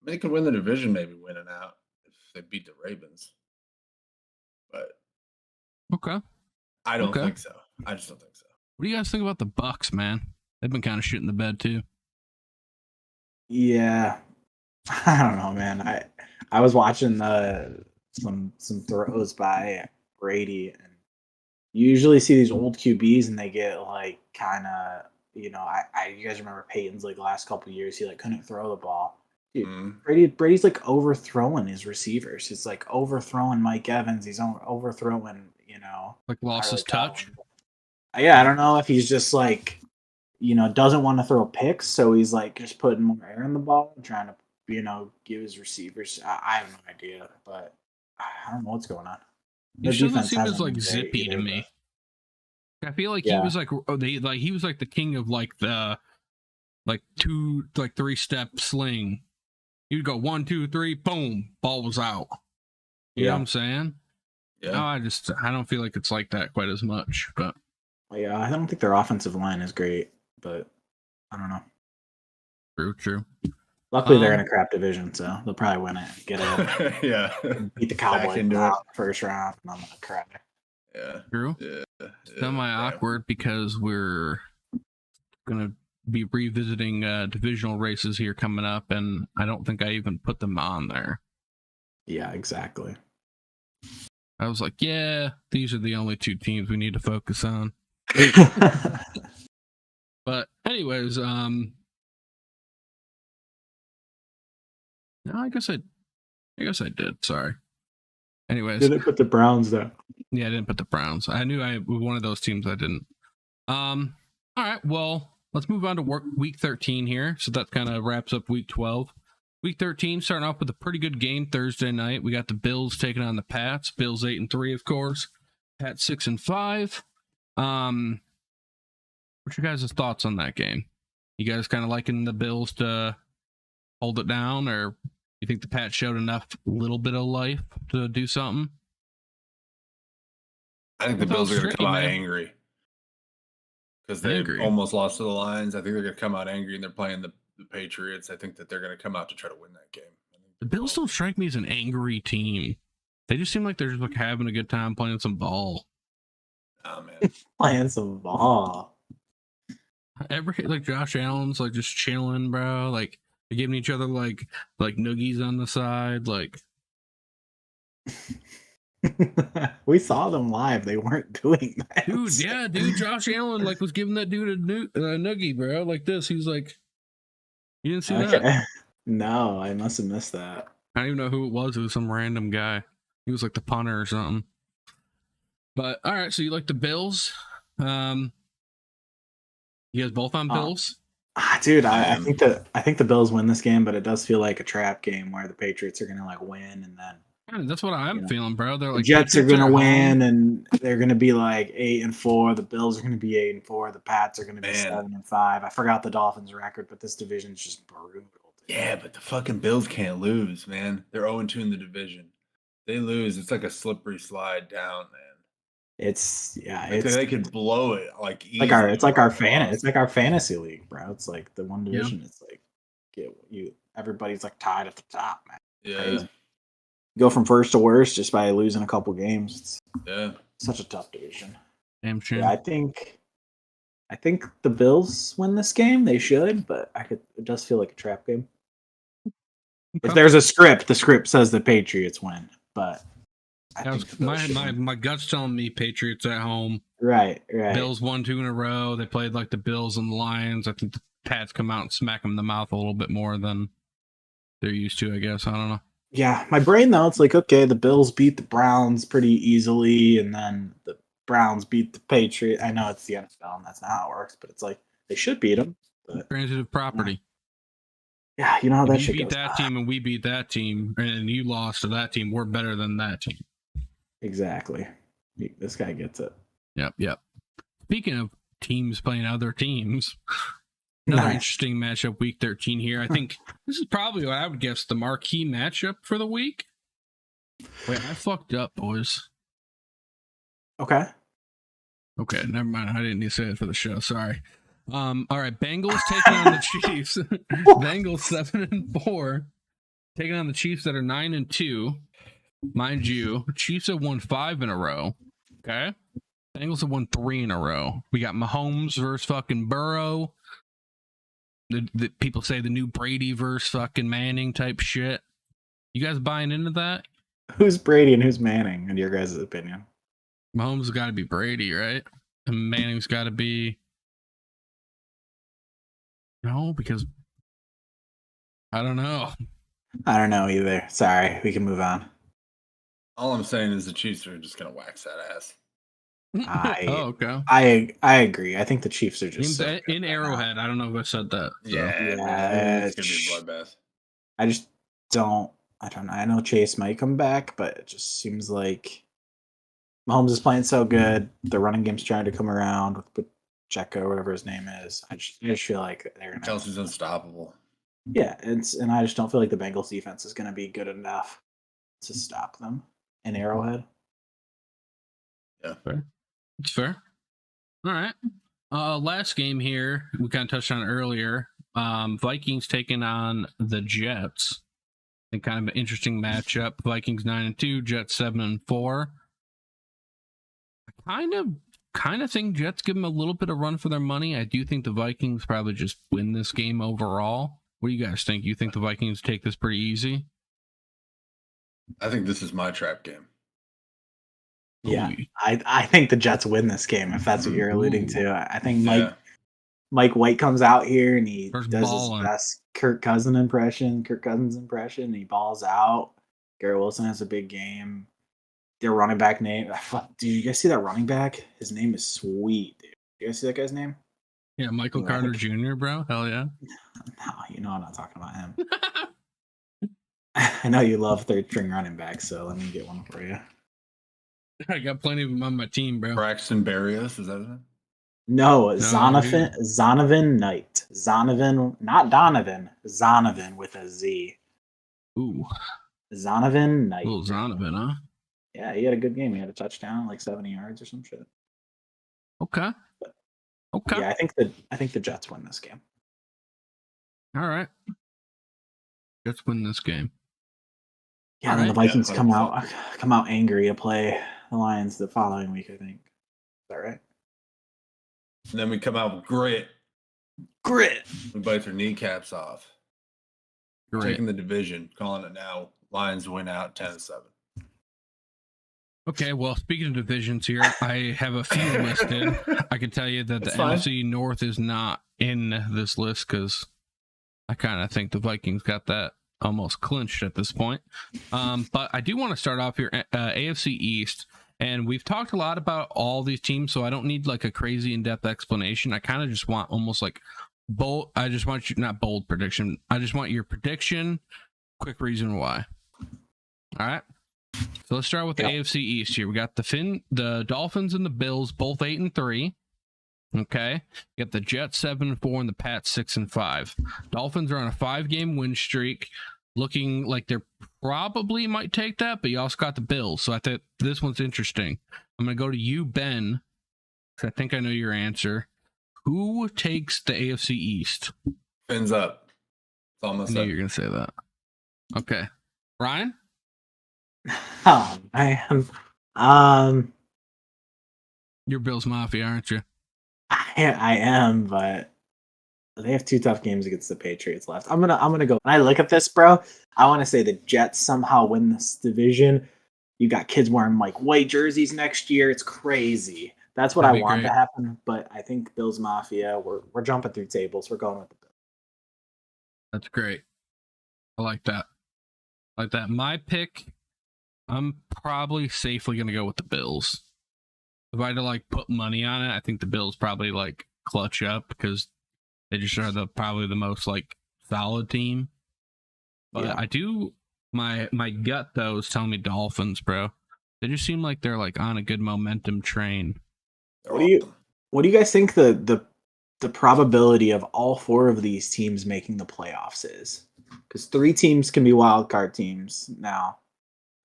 They could win the division, maybe winning out if they beat the Ravens. But okay, I don't think so. I just don't think so. What do you guys think about the Bucks, man? They've been kind of shitting the bed too. Yeah, I don't know, man. I was watching some throws by Brady, and you usually see these old QBs, and they get like kind of, you guys remember Peyton's like last couple of years, he like couldn't throw the ball. Dude, Brady's like overthrowing his receivers. He's like overthrowing Mike Evans. He's overthrowing, like lost his touch. Yeah, I don't know if he's just like, doesn't want to throw picks, so he's like just putting more air in the ball and trying to, give his receivers. I have no idea, but I don't know what's going on. He doesn't seem as like zippy to me. I feel like he was like he was like the king of like the 3-step sling. You'd go 1, 2, 3, boom, ball was out. You know what I'm saying? Yeah. No, I don't feel like it's like that quite as much. But yeah, I don't think their offensive line is great, but I don't know. True. Luckily, they're in a crap division, so they'll probably win it. Get it. Yeah. Beat the Cowboys in the first round, and I'm gonna cry. Yeah. True. Yeah. Semi-awkward because we're gonna be revisiting divisional races here coming up, and I don't think I even put them on there. Yeah, exactly. I was like, yeah, these are the only two teams we need to focus on. But anyways, no, I guess I did. Sorry. Anyways, didn't put the Browns though. Yeah, I didn't put the Browns. I knew I was one of those teams I didn't. All right, well, let's move on to week 13 here. So that kind of wraps up week 12. Week 13, starting off with a pretty good game Thursday night. We got the Bills taking on the Pats. Bills 8-3, of course. Pats 6-5. What's your guys' thoughts on that game? You guys kind of liking the Bills to hold it down, or you think the Pats showed enough little bit of life to do something? I think the Bills are going to come out angry because they almost lost to the Lions. I think they're going to come out angry, and they're playing the Patriots. I think that they're going to come out to try to win that game. The Bills don't strike me as an angry team. They just seem like they're just like having a good time playing some ball. Oh man, playing some ball. Like Josh Allen's like just chilling, bro. Like they're giving each other like noogies on the side. Like we saw them live. They weren't doing that, dude. Josh Allen like was giving that dude a noogie, bro. Like this. He was like. You didn't see that? No, I must have missed that. I don't even know who it was. It was some random guy. He was like the punter or something. But all right, so you like the Bills? You guys both on Bills? Dude, I think the Bills win this game, but it does feel like a trap game where the Patriots are gonna like win, and then that's what I'm feeling, bro. They're like the Jets are gonna win, and they're gonna be like 8-4. The Bills are gonna be 8-4. The Pats are gonna be 7-5. I forgot the Dolphins' record, but this division's just brutal. Yeah, but the fucking Bills can't lose, man. They're 0-2 in the division. They lose, it's like a slippery slide down, man. They could blow it like easy. It's like our fantasy league, bro. It's like the one division. It's like everybody's like tied at the top, man. Yeah. Crazy. Go from first to worst just by losing a couple games. It's such a tough division. Damn sure. Yeah, I think the Bills win this game. They should, but it does feel like a trap game. Okay. If there's a script, the script says the Patriots win, but my gut's telling me Patriots at home. Right. Bills 1-2 in a row. They played like the Bills and the Lions. I think the Pats come out and smack them in the mouth a little bit more than they're used to, I guess. I don't know. Yeah, my brain though, it's like, okay, the Bills beat the Browns pretty easily, and then the Browns beat the Patriots. I know it's the NFL and that's not how it works, but it's like they should beat them. Transitive property. Yeah, you know how that shit goes. You beat that team and we beat that team, and you lost to that team. We're better than that team. Exactly. This guy gets it. Yep. Speaking of teams playing other teams, another interesting matchup, week 13 here. I think this is probably what I would guess the marquee matchup for the week. Wait, I fucked up, boys. Okay, never mind. I didn't need to say it for the show. Sorry. All right, Bengals taking on the Chiefs. Bengals 7-4, taking on the Chiefs that are 9-2. Mind you, Chiefs have won 5 in a row. Okay, Bengals have won 3 in a row. We got Mahomes versus fucking Burrow. The people say the new Brady versus fucking Manning type shit. You guys buying into that? Who's Brady and who's Manning, in your guys' opinion? Mahomes has got to be Brady, right? And Manning's got to be... No, because... I don't know. I don't know either. Sorry, we can move on. All I'm saying is the Chiefs are just going to wax that ass. Okay. I agree. I think the Chiefs are just in Arrowhead. Now. I don't know if I said that. So. Yeah, it's gonna be a bloodbath. I just don't. I don't know. I know Chase might come back, but it just seems like Mahomes is playing so good. The running game's trying to come around with Checo, whatever his name is. I just feel like they're gonna. Kelsey's unstoppable. Yeah, and I just don't feel like the Bengals defense is gonna be good enough to stop them in Arrowhead. Yeah, fair. It's fair. All right. Last game here, we kind of touched on it earlier. Vikings taking on the Jets. And kind of an interesting matchup. Vikings 9-2, Jets 7-4. I kind of think Jets give them a little bit of run for their money. I do think the Vikings probably just win this game overall. What do you guys think? You think the Vikings take this pretty easy? I think this is my trap game. Yeah, I think the Jets win this game, if that's what you're alluding to. I think Mike White comes out here and he does his best Kirk Cousins impression. He balls out. Garrett Wilson has a big game. Their running back name. Did you guys see that running back? His name is sweet, dude. You guys see that guy's name? Yeah, Michael Carter Jr., bro. Hell yeah. No, you know I'm not talking about him. I know you love third string running backs, so let me get one for you. I got plenty of them on my team, bro. Braxton Berrios, is that his name? No, Zonovan Knight. Zonovan, not Donovan. Zonovan with a Z. Ooh. Zonovan Knight. Ooh, Zonovan, huh? Yeah, he had a good game. He had a touchdown, like 70 yards or some shit. Okay. Yeah, I think the Jets win this game. All right. Jets win this game. Yeah, and then the Vikings come out angry to play the Lions the following week, I think. Is that right? And then we come out with grit. We bite their kneecaps off. Taking the division, calling it now. Lions win out 10-7. Okay, well, speaking of divisions here, I have a few listed. I can tell you that the NFC North is not in this list because I kind of think the Vikings got that almost clinched at this point. But I do want to start off here, AFC East. And we've talked a lot about all these teams, so I don't need like a crazy in-depth explanation. I kind of just want almost like bold. I just want you, not bold prediction. I just want your prediction. Quick reason why. All right. So let's start with the AFC East here. We got the Dolphins and the Bills, both 8-3. Okay. You got the Jets 7-4 and the Pats 6-5. Dolphins are on a 5-game win streak, looking like they're probably might take that, but you also got the Bills. So I think this one's interesting. I'm going to go to you, Ben, because I think I know your answer. Who takes the AFC East? Fins up. That's almost I knew you were going to say that. Okay. Ryan? Oh, man. You're Bills Mafia, aren't you? I am, but they have 2 tough games against the Patriots left. I'm gonna go. When I look at this, bro, I want to say the Jets somehow win this division. You got kids wearing Mike White jerseys next year. It's crazy. That's what I want to happen. But I think Bills Mafia, we're jumping through tables. We're going with the Bills. That's great. I like that. My pick, I'm probably safely gonna go with the Bills. If I had to like put money on it, I think the Bills probably like clutch up because they just are probably the most like solid team. But yeah. I do my gut though is telling me Dolphins, bro. They just seem like they're like on a good momentum train. What do what do you guys think the probability of all 4 of these teams making the playoffs is? Because 3 teams can be wild card teams now,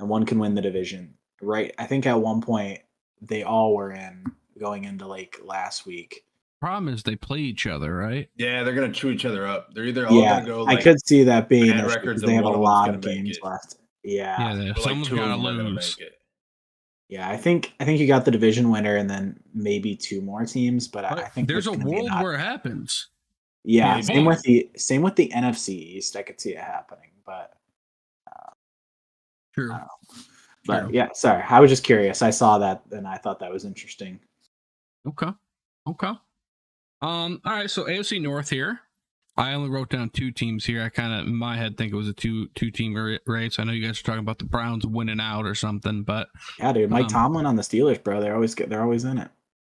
and 1 can win the division. Right? I think at one point they all were in going into like last week. Problem is they play each other, right? Yeah, they're gonna chew each other up. They're either all gonna go. Like, I could see that being bad records, they have a one of lot them's of gonna make games it. left. Yeah, Yeah, But, someone's two of gotta them are gonna lose. make it. Yeah, I think you got the division winner and then maybe 2 more teams, but I think there's a gonna be world where it happens. Yeah, Maybe. same with the NFC East. I could see it happening, but True. I don't know. But yeah, sorry, I was just curious. I saw that and I thought that was interesting. Okay. All right, so AFC North here. I only wrote down 2 teams here. I kind of, in my head, think it was a two-team race. I know you guys are talking about the Browns winning out or something, but yeah, dude, Mike Tomlin on the Steelers, bro. They're always in it.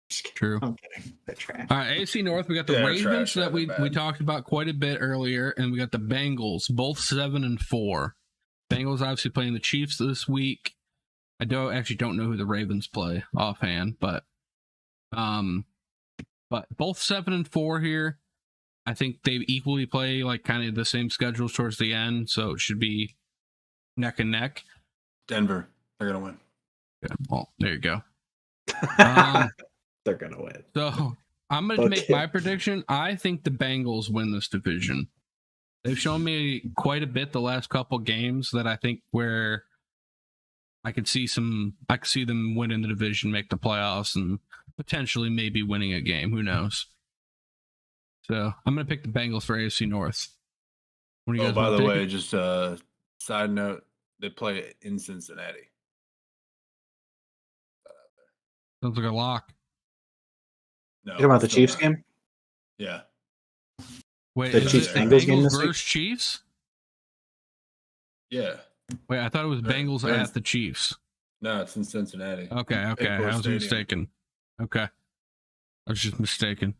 True. I'm kidding. They're trash. All right, AFC North. We got the Ravens that we talked about quite a bit earlier, and we got the Bengals, both 7-4. Bengals obviously playing the Chiefs this week. I don't know who the Ravens play offhand, but both 7-4 here. I think they equally play like kind of the same schedules towards the end, so it should be neck and neck. Denver, they're gonna win. Yeah, well, there you go. They're gonna win. So I'm gonna make my prediction. I think the Bengals win this division. They've shown me quite a bit the last couple games that I think where I could see them winning the division, make the playoffs, and potentially maybe winning a game. Who knows? So I'm going to pick the Bengals for AFC North. What do you guys by the way, just a side note, they play in Cincinnati. Sounds like a lock. No. You know about the Chiefs game? Yeah. Wait, the Chiefs Bengals game this versus Chiefs? Yeah. Wait, I thought it was Bengals at the Chiefs. No, it's in Cincinnati. Okay. I was mistaken. Okay. I was just mistaken.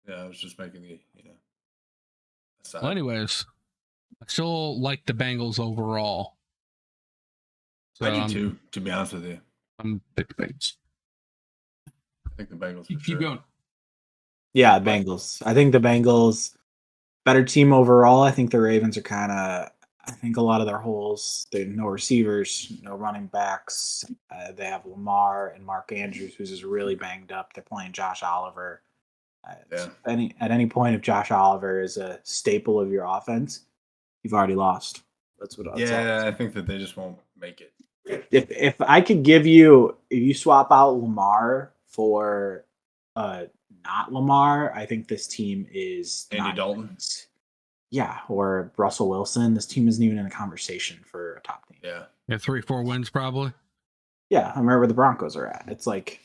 Yeah, I was just making the, aside. Well, anyways, I still like the Bengals overall. So I do too, to be honest with you. I'm pick the Bengals. I think the Bengals. Keep going. Yeah, Bengals. I think the Bengals better team overall. I think the Ravens are I think a lot of their holes. They no receivers, no running backs. They have Lamar and Mark Andrews, who's just really banged up. They're playing Josh Oliver. At any point, if Josh Oliver is a staple of your offense, you've already lost. That's what. I think that they just won't make it. If I could give you, if you swap out Lamar for not Lamar, I think this team is Andy Dalton. Yeah, or Russell Wilson. This team isn't even in a conversation for a top team. Yeah, 3-4 wins probably. Yeah, I remember where the Broncos are at. It's like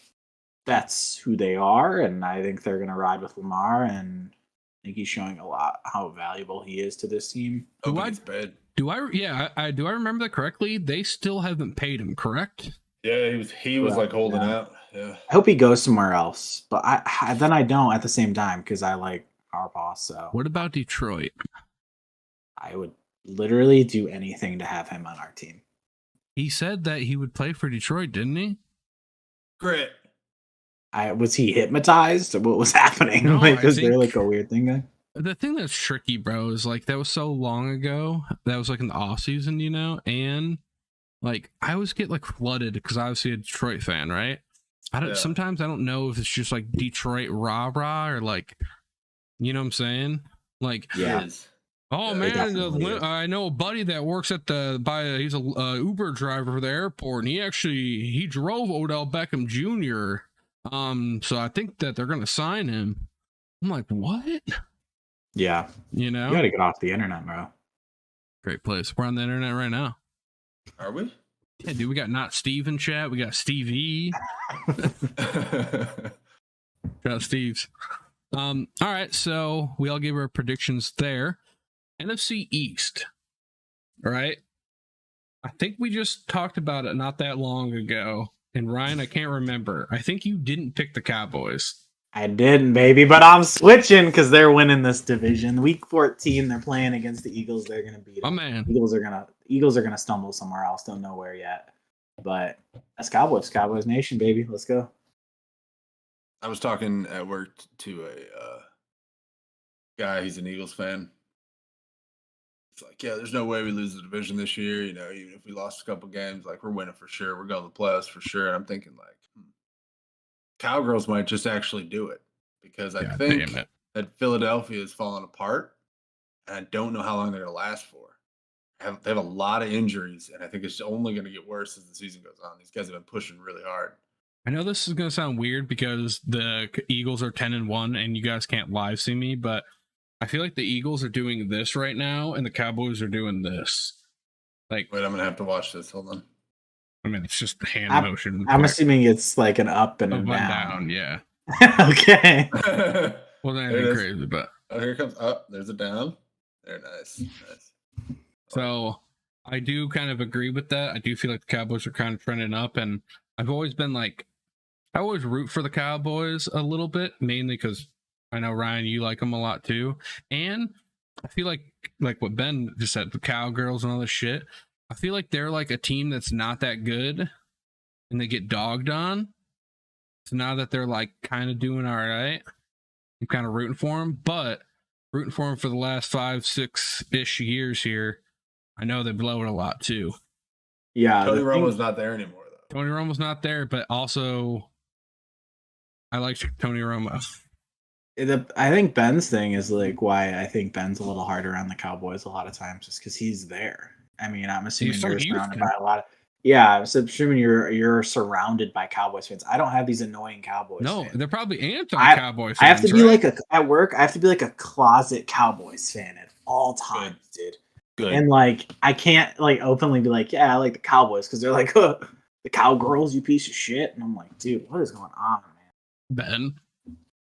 that's who they are, and I think they're gonna ride with Lamar, and I think he's showing a lot how valuable he is to this team. Do I remember that correctly? They still haven't paid him, correct? Yeah, he was like holding out. Yeah. I hope he goes somewhere else, but I don't at the same time because I like Harbaugh. So what about Detroit? I would literally do anything to have him on our team. He said that he would play for Detroit, didn't he? Great. Was he hypnotized? What was happening? No, was there like a weird thing there? The thing that's tricky, bro, is like that was so long ago. That was like in the off season, and like I always get like flooded because obviously a Detroit fan, right? Sometimes I don't know if it's just like Detroit rah-rah or like, you know what I'm saying? Like, yeah. Oh man, I know a buddy that works at he's a Uber driver for the airport, and he drove Odell Beckham Jr. So I think that they're gonna sign him. I'm like, what? Yeah, you gotta get off the internet, bro. Great place. We're on the internet right now. Are we? Yeah, dude. We got Not Steve in chat. We got Steve E. Got Steve's. All right, so we all gave our predictions there. NFC East. All right. I think we just talked about it not that long ago. And Ryan, I can't remember. I think you didn't pick the Cowboys. I didn't, baby, but I'm switching because they're winning this division. Week 14, they're playing against the Eagles. They're gonna beat them. Oh man, Eagles are gonna stumble somewhere else. Don't know where yet. But that's Cowboys Nation, baby. Let's go. I was talking at work to a guy. He's an Eagles fan. It's like, yeah, there's no way we lose the division this year. You know, even if we lost a couple games, like we're winning for sure. We're going to the playoffs for sure. And I'm thinking like, Cowgirls might just actually do it because I think that Philadelphia is falling apart, and I don't know how long they're going to last for. They have a lot of injuries, and I think it's only going to get worse as the season goes on. These guys have been pushing really hard. I know this is going to sound weird because the Eagles are 10-1, and you guys can't live see me, but I feel like the Eagles are doing this right now, and the Cowboys are doing this. Like, wait, I'm going to have to watch this. Hold on. I mean, it's just hand motion. I'm assuming it's like an up and a down. Yeah. Okay. Well, that ain't crazy, but here it comes up. There's a down. There, nice. So I do kind of agree with that. I do feel like the Cowboys are kind of trending up, and I've always been like, I always root for the Cowboys a little bit, mainly because I know Ryan, you like them a lot too, and I feel like what Ben just said, the Cowgirls and all this shit. I feel like they're like a team that's not that good, and they get dogged on. So now that they're like kind of doing all right, I'm kind of rooting for them, but rooting for them for the last 5-6-ish years here. I know they blow it a lot too. Yeah, Tony Romo's not there anymore though. Tony Romo's not there, but also I like Tony Romo. I think Ben's thing is like why I think Ben's a little harder on the Cowboys a lot of times, just because he's there. I mean, I'm assuming you're surrounded by a lot of. Yeah, I'm assuming you're surrounded by Cowboys fans. I don't have these annoying Cowboys. No, fans. They're probably anti-Cowboys. I have to be like at work. I have to be like a closet Cowboys fan at all times, dude. Good. And like I can't like openly be like, yeah, I like the Cowboys because they're like the Cowgirls, you piece of shit. And I'm like, dude, what is going on, man? Ben.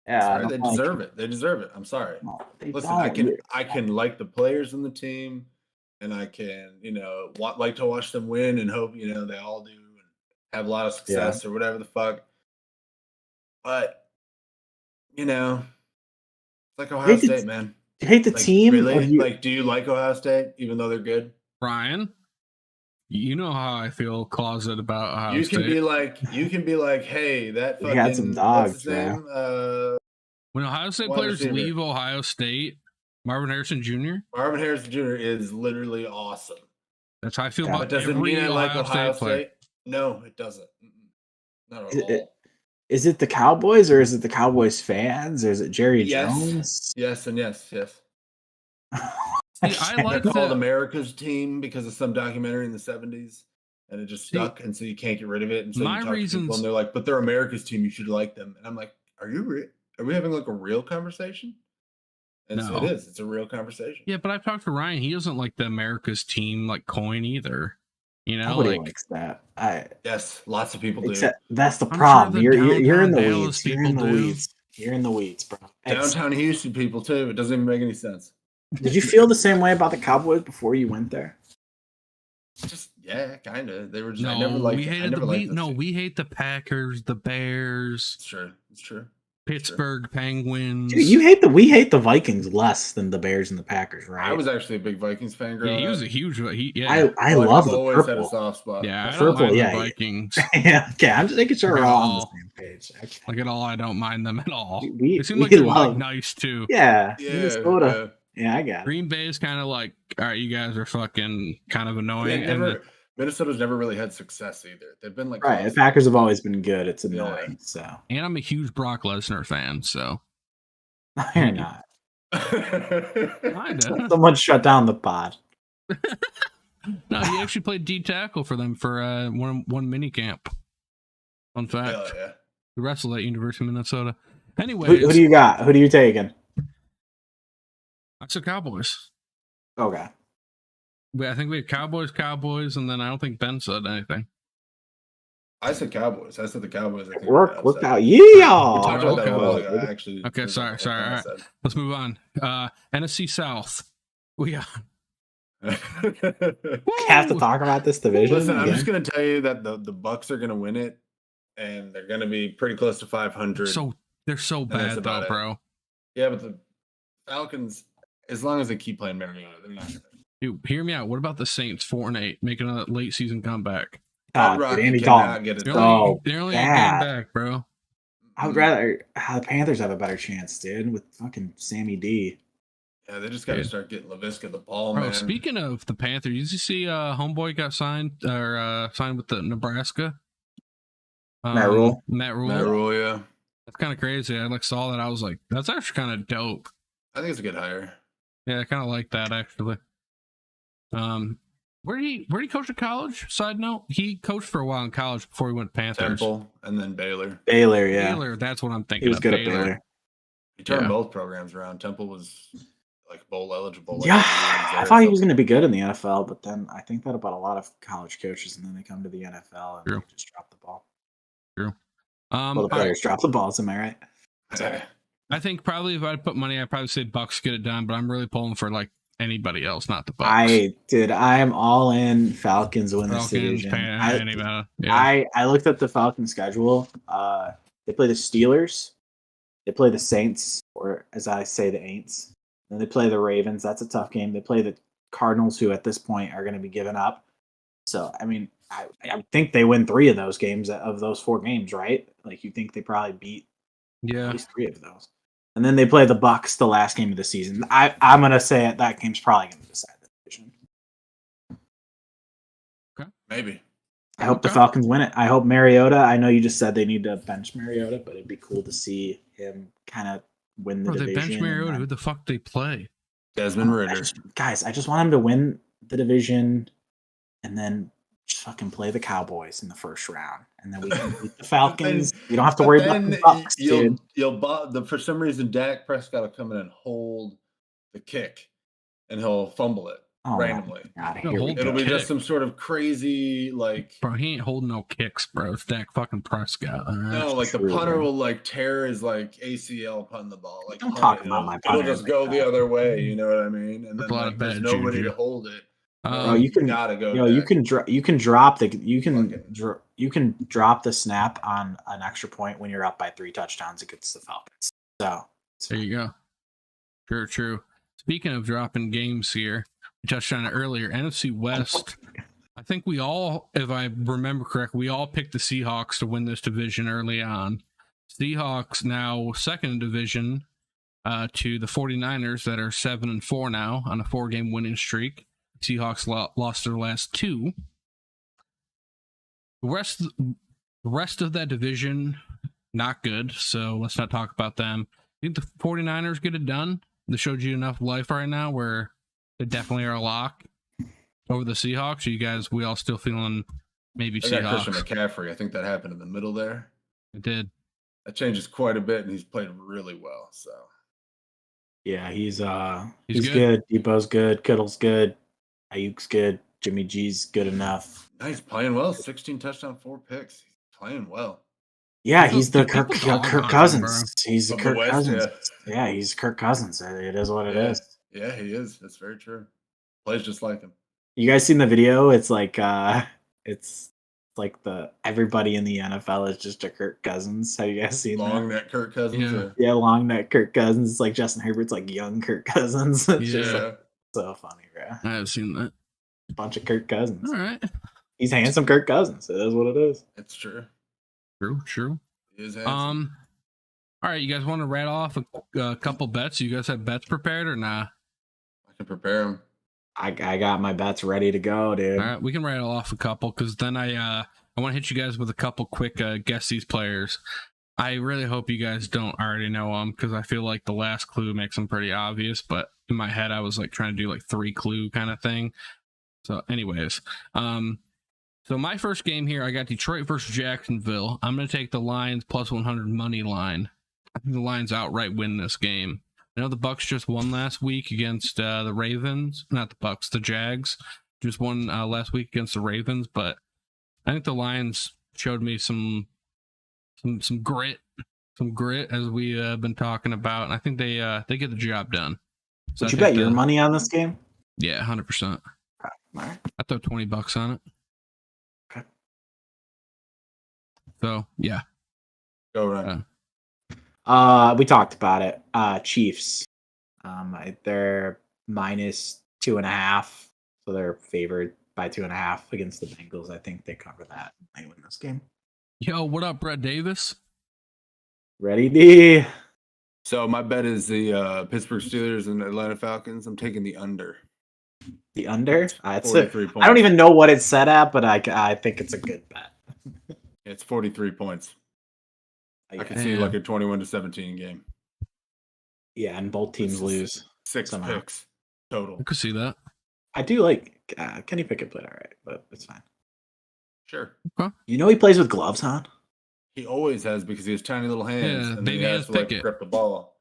Yeah, sorry, they deserve it. They deserve it. I'm sorry. No, listen, I can like the players in the team, and I can like to watch them win and hope they all do and have a lot of success or whatever the fuck. But it's like Ohio State, man. You hate the team? Really? Do you like Ohio State, even though they're good? Ryan, you know how I feel closet about Ohio State. You can be like, hey, that fucking got some dogs, man. When Ohio State players leave Ohio State, Marvin Harrison Jr. Marvin Harrison Jr. is literally awesome. That's how I feel about every mean I like Ohio State. No, it doesn't. Not at all. Is it the Cowboys or is it the Cowboys fans or is it Jerry Jones? Yes, and yes. See, I like called America's team because of some documentary in the 70s, and it just stuck, and so you can't get rid of it. And so my reasons, and they're like, "But they're America's team. You should like them." And I'm like, "Are we having like a real conversation?" And so it is. It's a real conversation. Yeah, but I've talked to Ryan. He doesn't like the America's team like coin either. Nobody likes that. Yes, lots of people do. That's the problem. Sure you're in the weeds. You're in the weeds, bro. Downtown Houston people too. It doesn't even make any sense. Did you feel the same way about the Cowboys before you went there? Just kind of. They were just. No, I never liked. We hate the Packers, the Bears. It's true. Pittsburgh Penguins. Dude, we hate the Vikings less than the Bears and the Packers, right? I was actually a big Vikings fan growing up. He was a huge. I love the always purple. Had a soft spot. Yeah, I don't mind the Vikings. Yeah, okay. I'm just making sure we're all on the same page. Okay. Like at all, I don't mind them at all. They seem like they're like nice too. Yeah, Minnesota. Yeah, I got it. Green Bay is kind of like, all right, you guys are fucking kind of annoying. Minnesota's never really had success either. They've been like the Packers have always been good. It's annoying. So, and I'm a huge Brock Lesnar fan. So, you're not. Someone shut down the pod. No, he actually played D tackle for them for one mini camp. Fun fact. Hell yeah. He wrestled at University of Minnesota. Anyway, who do you got? Who do you taking? I said Cowboys. Okay. I think we had Cowboys, and then I don't think Ben said anything. I said Cowboys. I said the Cowboys. Worked out. Yeah. Actually. Okay, sorry. All right, let's move on. NFC South. We got. Have to talk about this division. Listen, I'm just gonna tell you that the Bucks are gonna win it, and they're gonna be pretty close to 500. So they're so bad though, bro. Yeah, but the Falcons, as long as they keep playing Mariota, they're not gonna. Dude, hear me out. What about the Saints 4-8 making a late season comeback? Andy Dalton. They're only a game back, bro. I would rather the Panthers have a better chance, dude, with fucking Sammy D. Yeah, they just got to start getting LaVisca the ball, Bro, man. speaking of the Panthers, did you see homeboy got signed with the Nebraska? Matt Rule. Matt Rule, yeah. That's kind of crazy. I saw that. I was like, that's actually kind of dope. I think it's a good hire. Yeah, I kind of like that actually. Where did he coach at college? Side note, he coached for a while in college before he went to Panthers. Temple and then Baylor. Yeah. Baylor, that's what I'm thinking. He was good at Baylor. He turned both programs around. Temple was like bowl eligible. Yeah, I thought he was going to be good in the NFL, but then I think that about a lot of college coaches, and then they come to the NFL and they just drop the ball. True. Well, the players drop the balls. Am I right? Sorry. I think probably if I'd put money, I'd probably say Bucks get it done, but I'm really pulling for like anybody else, not the Bucks. I am all in Falcons win this division. I looked at the Falcons schedule. They play the Steelers, they play the Saints, or as I say, the Aints. Then they play the Ravens. That's a tough game. They play the Cardinals, who at this point are going to be giving up. So I mean, I think they win 3 of those games of those 4 games, right? Like you think they probably beat at least 3 of those. And then they play the Bucks the last game of the season. I'm gonna say that game's probably gonna decide the division. Okay, maybe. I hope the Falcons win it. I hope Mariota. I know you just said they need to bench Mariota, but it'd be cool to see him kind of win the division. They bench Mariota. Who the fuck they play? Desmond Ridder. I just want him to win the division, and then just fucking play the Cowboys in the first round, and then we can beat the Falcons. You don't have to worry about the Bucks, dude. For some reason, Dak Prescott will come in and hold the kick, and he'll fumble it randomly. It'll be just some sort of crazy Bro, he ain't holding no kicks, bro. It's Dak fucking Prescott. No, like the punter will like tear his like ACL punting the ball. Like don't talk about my punter. It'll just go the other way. You know what I mean? And then like, there's nobody to hold it. You can gotta go. You can drop the snap on an extra point when you're up by 3 touchdowns against the Falcons. So there you go. True. Speaking of dropping games here, we touched on it earlier. NFC West. I think we all, if I remember correctly, we all picked the Seahawks to win this division early on. Seahawks now second in division to the 49ers that are 7-4 now on a 4-game winning streak. Seahawks lost their last 2. The rest of that division, not good, so let's not talk about them. You think the 49ers get it done? They showed you enough life right now where they definitely are a lock over the Seahawks? Or we all still feeling maybe Seahawks? Christian McCaffrey, I think that happened in the middle there. It did. That changes quite a bit, and he's played really well. So yeah, he's good. Debo's good. Kittle's good. Ayuk's good. Jimmy G's good enough. He's playing well. 16 touchdowns, 4 picks. He's playing well. Yeah, he's the Kirk Cousins. He's the Of Kirk the West, Cousins. Yeah, he's Kirk Cousins. It is what it is. Yeah, he is. That's very true. Plays just like him. You guys seen the video? It's like everybody in the NFL is just a Kirk Cousins. Have you guys seen long neck Kirk Cousins? Yeah, long neck Kirk Cousins. It's like Justin Herbert's like young Kirk Cousins. It's just so funny, bro. I have seen that. A bunch of Kirk Cousins. All right. He's handsome Kirk Cousins. It is what it is. It's true. True. He is handsome. All right, you guys want to rattle off a couple bets? You guys have bets prepared or nah? I can prepare them. I got my bets ready to go, dude. All right, we can rattle off a couple because then I want to hit you guys with a couple quick guess these players. I really hope you guys don't already know them because I feel like the last clue makes them pretty obvious. But in my head, I was like trying to do like 3 clue kind of thing. So, anyways, so my first game here, I got Detroit versus Jacksonville. I'm going to take the Lions plus 100 money line. I think the Lions outright win this game. I know the Bucks just won last week against the Ravens. Not the Bucks, the Jags just won last week against the Ravens. But I think the Lions showed me some grit, as we been talking about. And I think they get the job done. So Would you bet your money on this game? Yeah, 100%. Right. I throw $20 on it. Okay. So yeah. Go right. We talked about it. Chiefs. They're minus 2.5, so they're favored by 2.5 against the Bengals. I think they cover that. They win this game. Yo, what up, Brett Davis? Ready, D. So my bet is the Pittsburgh Steelers and Atlanta Falcons. I'm taking the under. The under? 43 I points. don't even know what it's set at, but I think it's a good bet. It's 43 points. I can see like a 21-17 game. Yeah, and both teams lose. 6 picks total. I could see that. I do like Kenny Pickett played all right, but it's fine. Sure. Okay. You know he plays with gloves on? He always has because he has tiny little hands and then he has to like grip the ball.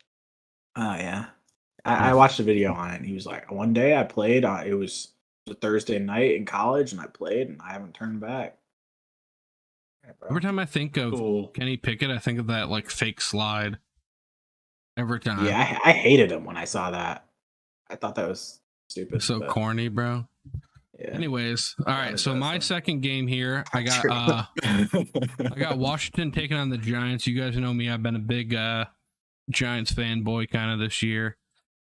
Oh yeah. I watched a video on it and he was like, one day I played it was a Thursday night in college and I played and I haven't turned back. Yeah, every time I think of Kenny Pickett, I think of that like fake slide. Every time. Yeah, I hated him when I saw that. I thought that was stupid. So corny, bro. Yeah. Anyways, all right. So my second game here, I got Washington taking on the Giants. You guys know me. I've been a big Giants fanboy kind of this year.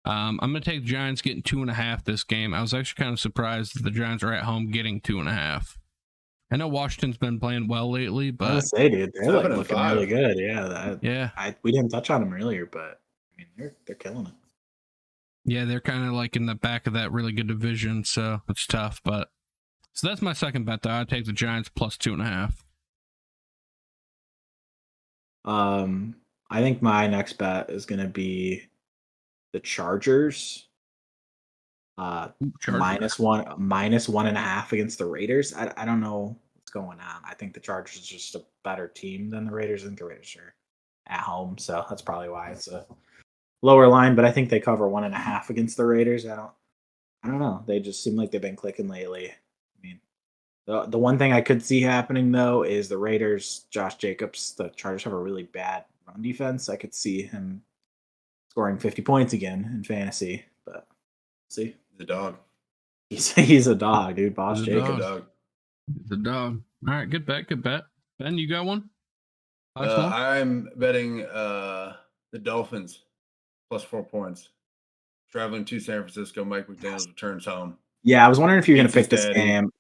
I'm gonna take the Giants getting 2.5 this game. I was actually kind of surprised that the Giants are at home getting 2.5. I know Washington's been playing well lately, but I was gonna say, dude, they're like looking really good. Yeah, we didn't touch on them earlier, but I mean they're killing it. Yeah, they're kind of like in the back of that really good division, so it's tough. But so that's my second bet, though. I'd take the Giants plus 2.5. I think my next bet is going to be the Chargers. Minus 1.5 against the Raiders. I don't know what's going on. I think the Chargers is just a better team than the Raiders. I think the Raiders are at home, so that's probably why it's a lower line, but I think they cover 1.5 against the Raiders. I don't know. They just seem like they've been clicking lately. I mean, the one thing I could see happening though is the Raiders, Josh Jacobs, the Chargers have a really bad run defense. I could see him scoring 50 points again in fantasy, but see. He's a dog. He's a dog, dude. Boss Jacobs. He's a dog. All right, good bet. Ben, you got one? I'm betting the Dolphins. Plus 4 points. Traveling to San Francisco, Mike McDaniels returns home. Yeah, I was wondering if you were going to pick this game.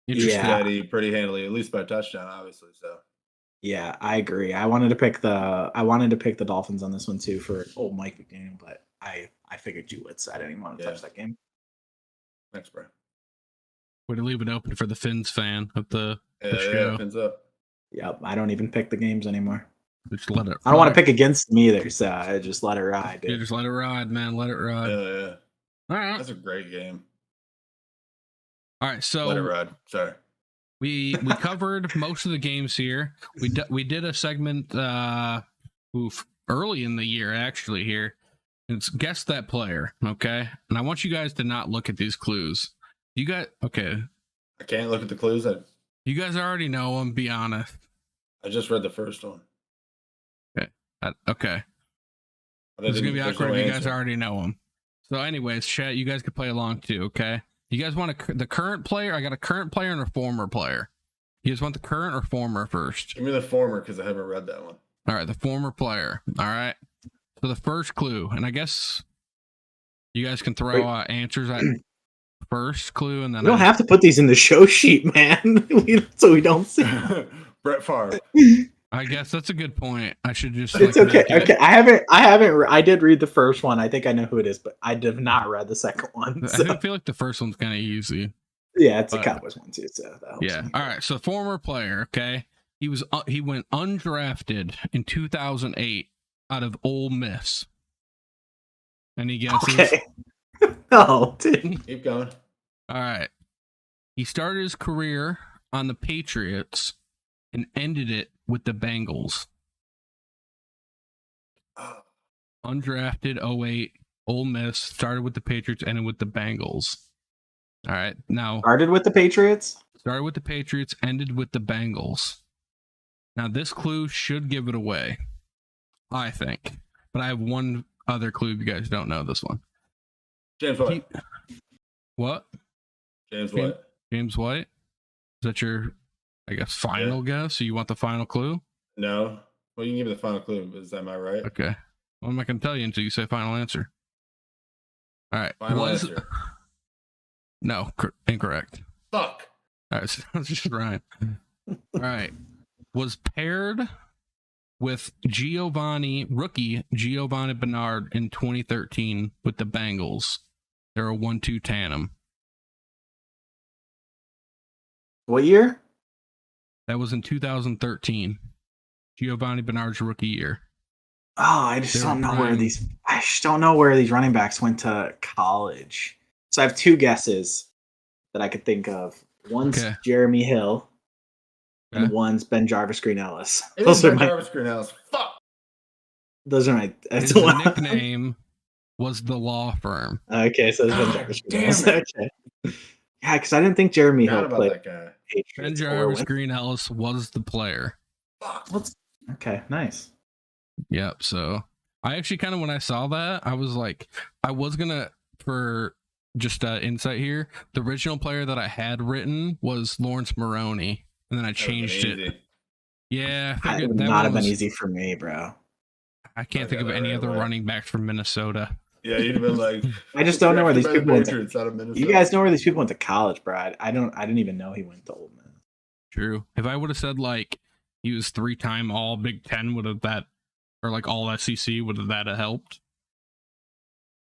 Steady, pretty handily, at least by touchdown, obviously. So. Yeah, I agree. I wanted to pick the Dolphins on this one too for old Mike McDaniel, but I figured you would, so I didn't even want to touch that game. Thanks, bro. Way to leave it open for the Finns fan of the show. Yeah, Fins up. Yep, I don't even pick the games anymore. Just let it. I don't want to pick against them either, so I just let it ride. Dude. Yeah, just let it ride, man. Let it ride. Yeah. All right, that's a great game. All right, so let it ride. Sorry, we covered most of the games here. We did a segment early in the year actually here. It's guess that player, okay? And I want you guys to not look at these clues. You got okay? I can't look at the clues. You guys already know them. Be honest. I just read the first one. Okay. It's going to be awkward if you guys already know them. So anyways, chat, you guys can play along too, okay? You guys want the current player? I got a current player and a former player. You guys want the current or former first? Give me the former because I haven't read that one. All right, the former player. All right. So the first clue, and I guess you guys can throw answers at first clue, and then you don't have to put these in the show sheet, man. So we don't see. Brett Favre. I guess that's a good point. I should just. It's okay. Okay, I haven't. I did read the first one. I think I know who it is, but I have not read the second one. So. I feel like the first one's kind of easy. Yeah, it's a Cowboys one too. So yeah. All right. So former player. Okay, he went undrafted in 2008 out of Ole Miss. Any guesses? Okay. No, dude. Keep going. All right. He started his career on the Patriots and ended it with the Bengals. Undrafted 08, Ole Miss, started with the Patriots, ended with the Bengals. All right, now started with the Patriots, ended with the Bengals. Now this clue should give it away, I think. But I have one other clue if you guys don't know this one. James White. What? James White. James White? Is that your, I guess, final guess? So you want the final clue? No. Well, you can give me the final clue. Am I right? Okay. Well, I'm not going to tell you until you say final answer. All right. Final answer. No, incorrect. Fuck. All right. So that's just right. All right. Was paired with rookie Giovanni Bernard in 2013 with the Bengals. They're a 1-2 tandem. What year? That was in 2013. Giovanni Bernard's rookie year. Oh, I just don't know where these running backs went to college. So I have two guesses that I could think of. One's Jeremy Hill, and one's Ben Jarvis Green Ellis. Jarvis Green Ellis. Fuck. Those are my. His nickname was the law firm. Okay, so it's Ben Jarvis Green Ellis. Okay. Yeah, because I didn't think Jeremy Hill played. That guy. Ben Jarvis Green Ellis was the player. Okay, nice. Yep. So I actually kind of, when I saw that, I was like, I was gonna, for just insight here, the original player that I had written was Lawrence Maroney, and then I changed it. Yeah, that would not have been easy for me, bro. I can't think of any other running backs from Minnesota. Yeah, you'd have been like, I just don't know where these people went to. You guys know where these people went to college, bro. I didn't even know he went to Ole Miss. True. If I would have said like he was 3-time All Big Ten, would have that, or like All SEC, would have that have helped?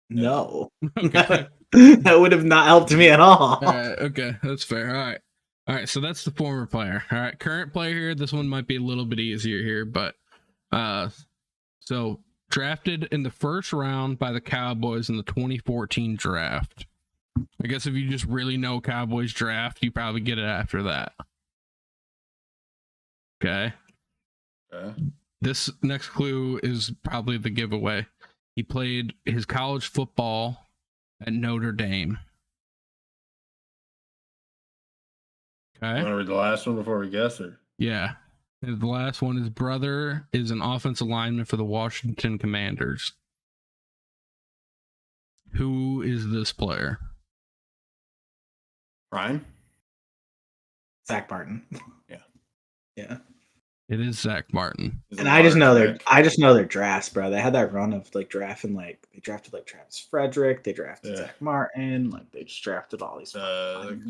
No. Okay. That would have not helped me at all. All right, okay, that's fair. All right, so that's the former player. All right, current player here. This one might be a little bit easier here, but so drafted in the first round by the Cowboys in the 2014 draft. I guess if you just really know Cowboys draft, you probably get it after that. Okay. This next clue is probably the giveaway. He played his college football at Notre Dame. Okay. You want to read the last one before we guess, or? Yeah. The last one, his brother is an offensive lineman for the Washington Commanders. Who is this player? Ryan? Zach Martin. Yeah. Yeah. It is Zach Martin. And I just know their drafts, bro. They had that run of like drafting, like they drafted like Travis Frederick, they drafted Zach Martin, like they just drafted all these.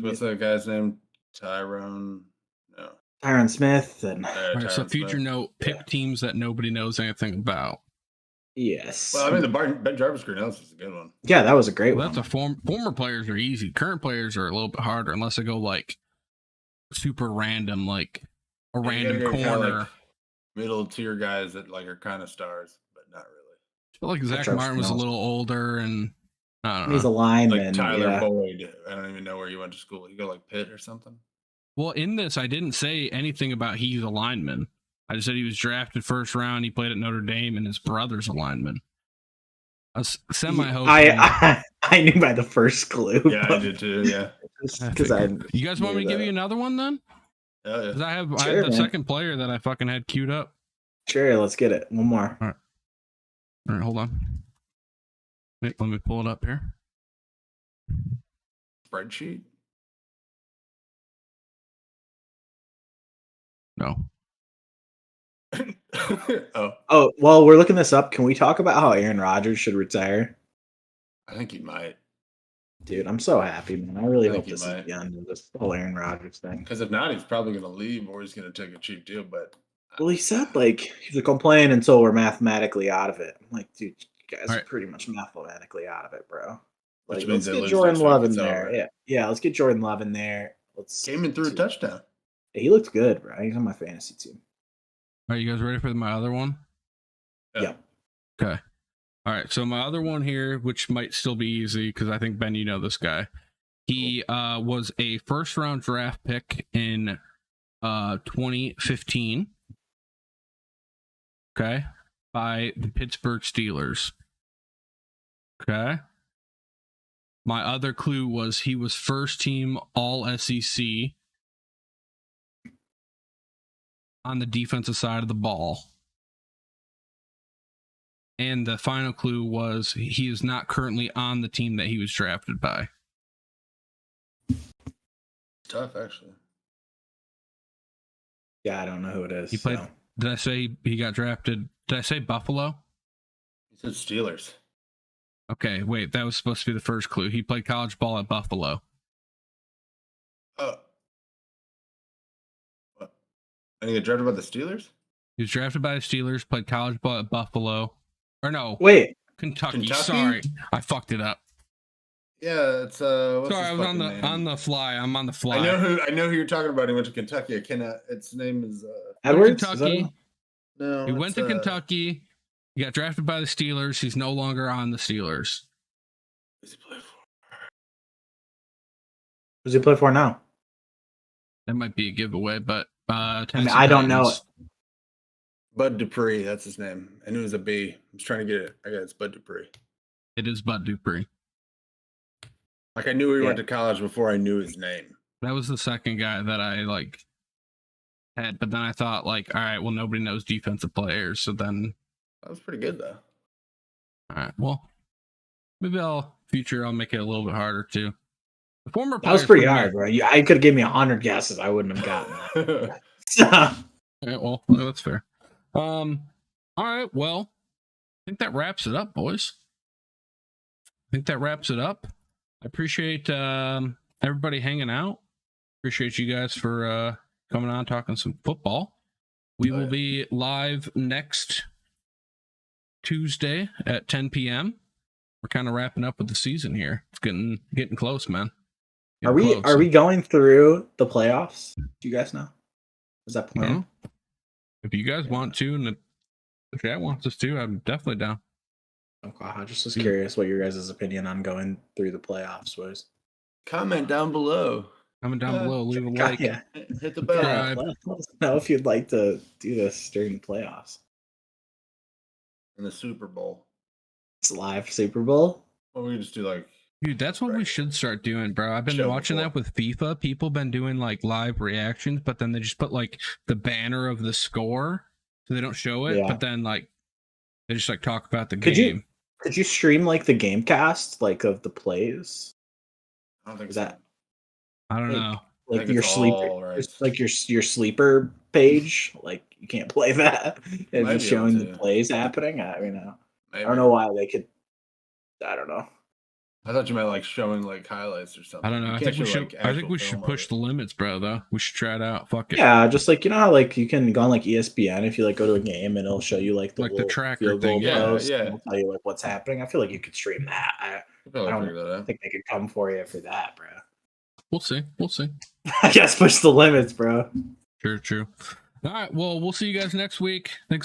What's that guy's name? Tyron Smith. And right, so future note, pick teams that nobody knows anything about. Yes. Well, I mean, the Ben Jarvis Green Ellis is a good one. Yeah, that was a great one. That's a former players are easy. Current players are a little bit harder unless they go like super random, like a random corner. Like middle tier guys that like are kind of stars, but not really. I feel like Zach Martin was a little older, and I don't know. He's a lineman. Like Tyler Boyd. I don't even know where he went to school. He go like Pitt or something. Well, in this, I didn't say anything about he's a lineman. I just said he was drafted first round. He played at Notre Dame, and his brother's a lineman. I was semi-hoping. I knew by the first clue. Yeah, I did too. Yeah, because you guys want me to give you another one then? Yeah. Because I have the second player that I fucking had queued up. Sure, let's get it. One more. All right, hold on. Wait, let me pull it up here. Spreadsheet. No. Oh, well, we're looking this up. Can we talk about how Aaron Rodgers should retire? I think he might. Dude, I'm so happy, man. I really hope this is the end of this whole Aaron Rodgers thing. Because if not, he's probably going to leave or he's going to take a cheap deal. But well, he said like he's like, I'm playing until we're mathematically out of it. I'm like, dude, you guys are pretty much mathematically out of it, bro. Like, let's get Jordan Love in there. Yeah, let's get Jordan Love in there. Came in through a touchdown. He looked good, bro. He's on my fantasy team. Are you guys ready for my other one? Yeah. Okay. All right. So my other one here, which might still be easy because I think, Ben, you know this guy. He was a first-round draft pick in 2015. Okay. By the Pittsburgh Steelers. Okay. My other clue was he was first-team All-SEC on the defensive side of the ball. And the final clue was he is not currently on the team that he was drafted by. Tough, actually. Yeah, I don't know who it is. He played. So. Did I say he got drafted? Did I say Buffalo? He said Steelers. Okay, wait. That was supposed to be the first clue. He played college ball at Buffalo. Oh. And he got drafted by the Steelers? He was drafted by the Steelers, played college ball at Buffalo. Or no. Wait. Kentucky. Sorry. I fucked it up. Yeah, it's Sorry, I was on the fly. I'm on the fly. I know who you're talking about. He went to Kentucky. I cannot. Its name is Edwards. Kentucky. No, he went to Kentucky. He got drafted by the Steelers. He's no longer on the Steelers. Who's he play for? Who's he play for now? That might be a giveaway, but I don't know it. Bud Dupree, that's his name. I knew it was a B. I was trying to get it. I got it's Bud Dupree. It is Bud Dupree. Like I knew he went to college before I knew his name. That was the second guy that I had, but then I thought all right, well, nobody knows defensive players, so then that was pretty good though. All right, well, maybe I'll make it a little bit harder too. The former that was pretty hard, bro. I could have given me 100 guesses. I wouldn't have gotten that. All right, well, that's fair. All right, well, I think that wraps it up, boys. I appreciate everybody hanging out. Appreciate you guys for coming on, talking some football. We will be live next Tuesday at 10 p.m. We're kind of wrapping up with the season here. It's getting close, man. Are we going through the playoffs? Do you guys know? Is that planned? If you guys want to, and the chat wants us to, I'm definitely down. Okay, I just was curious what your guys' opinion on going through the playoffs was. Comment down below. Leave a like. Yeah. Hit the bell. Let us know if you'd like to do this during the playoffs. In the Super Bowl. It's live Super Bowl? Well, we just do Dude, that's what we should start doing, bro. I've been watching that with FIFA. People been doing live reactions, but then they just put the banner of the score, so they don't show it. Yeah. But then they just talk about the game. Could you stream the game cast of the plays? I don't think that. I don't know. Your sleeper, right. your sleeper page. You can't play that. And just showing the plays happening. I don't know why they could. I don't know. I thought you meant showing highlights or something. I don't know. I think we should push the limits, bro. Though we should try it out. Fuck it. Yeah, just you know how you can go on ESPN if you go to a game and it'll show you the tracker thing. Yeah. It'll tell you what's happening. I feel like you could stream that. I don't think they could come for you for that, bro. We'll see. I guess push the limits, bro. True. All right. Well, we'll see you guys next week. Thanks.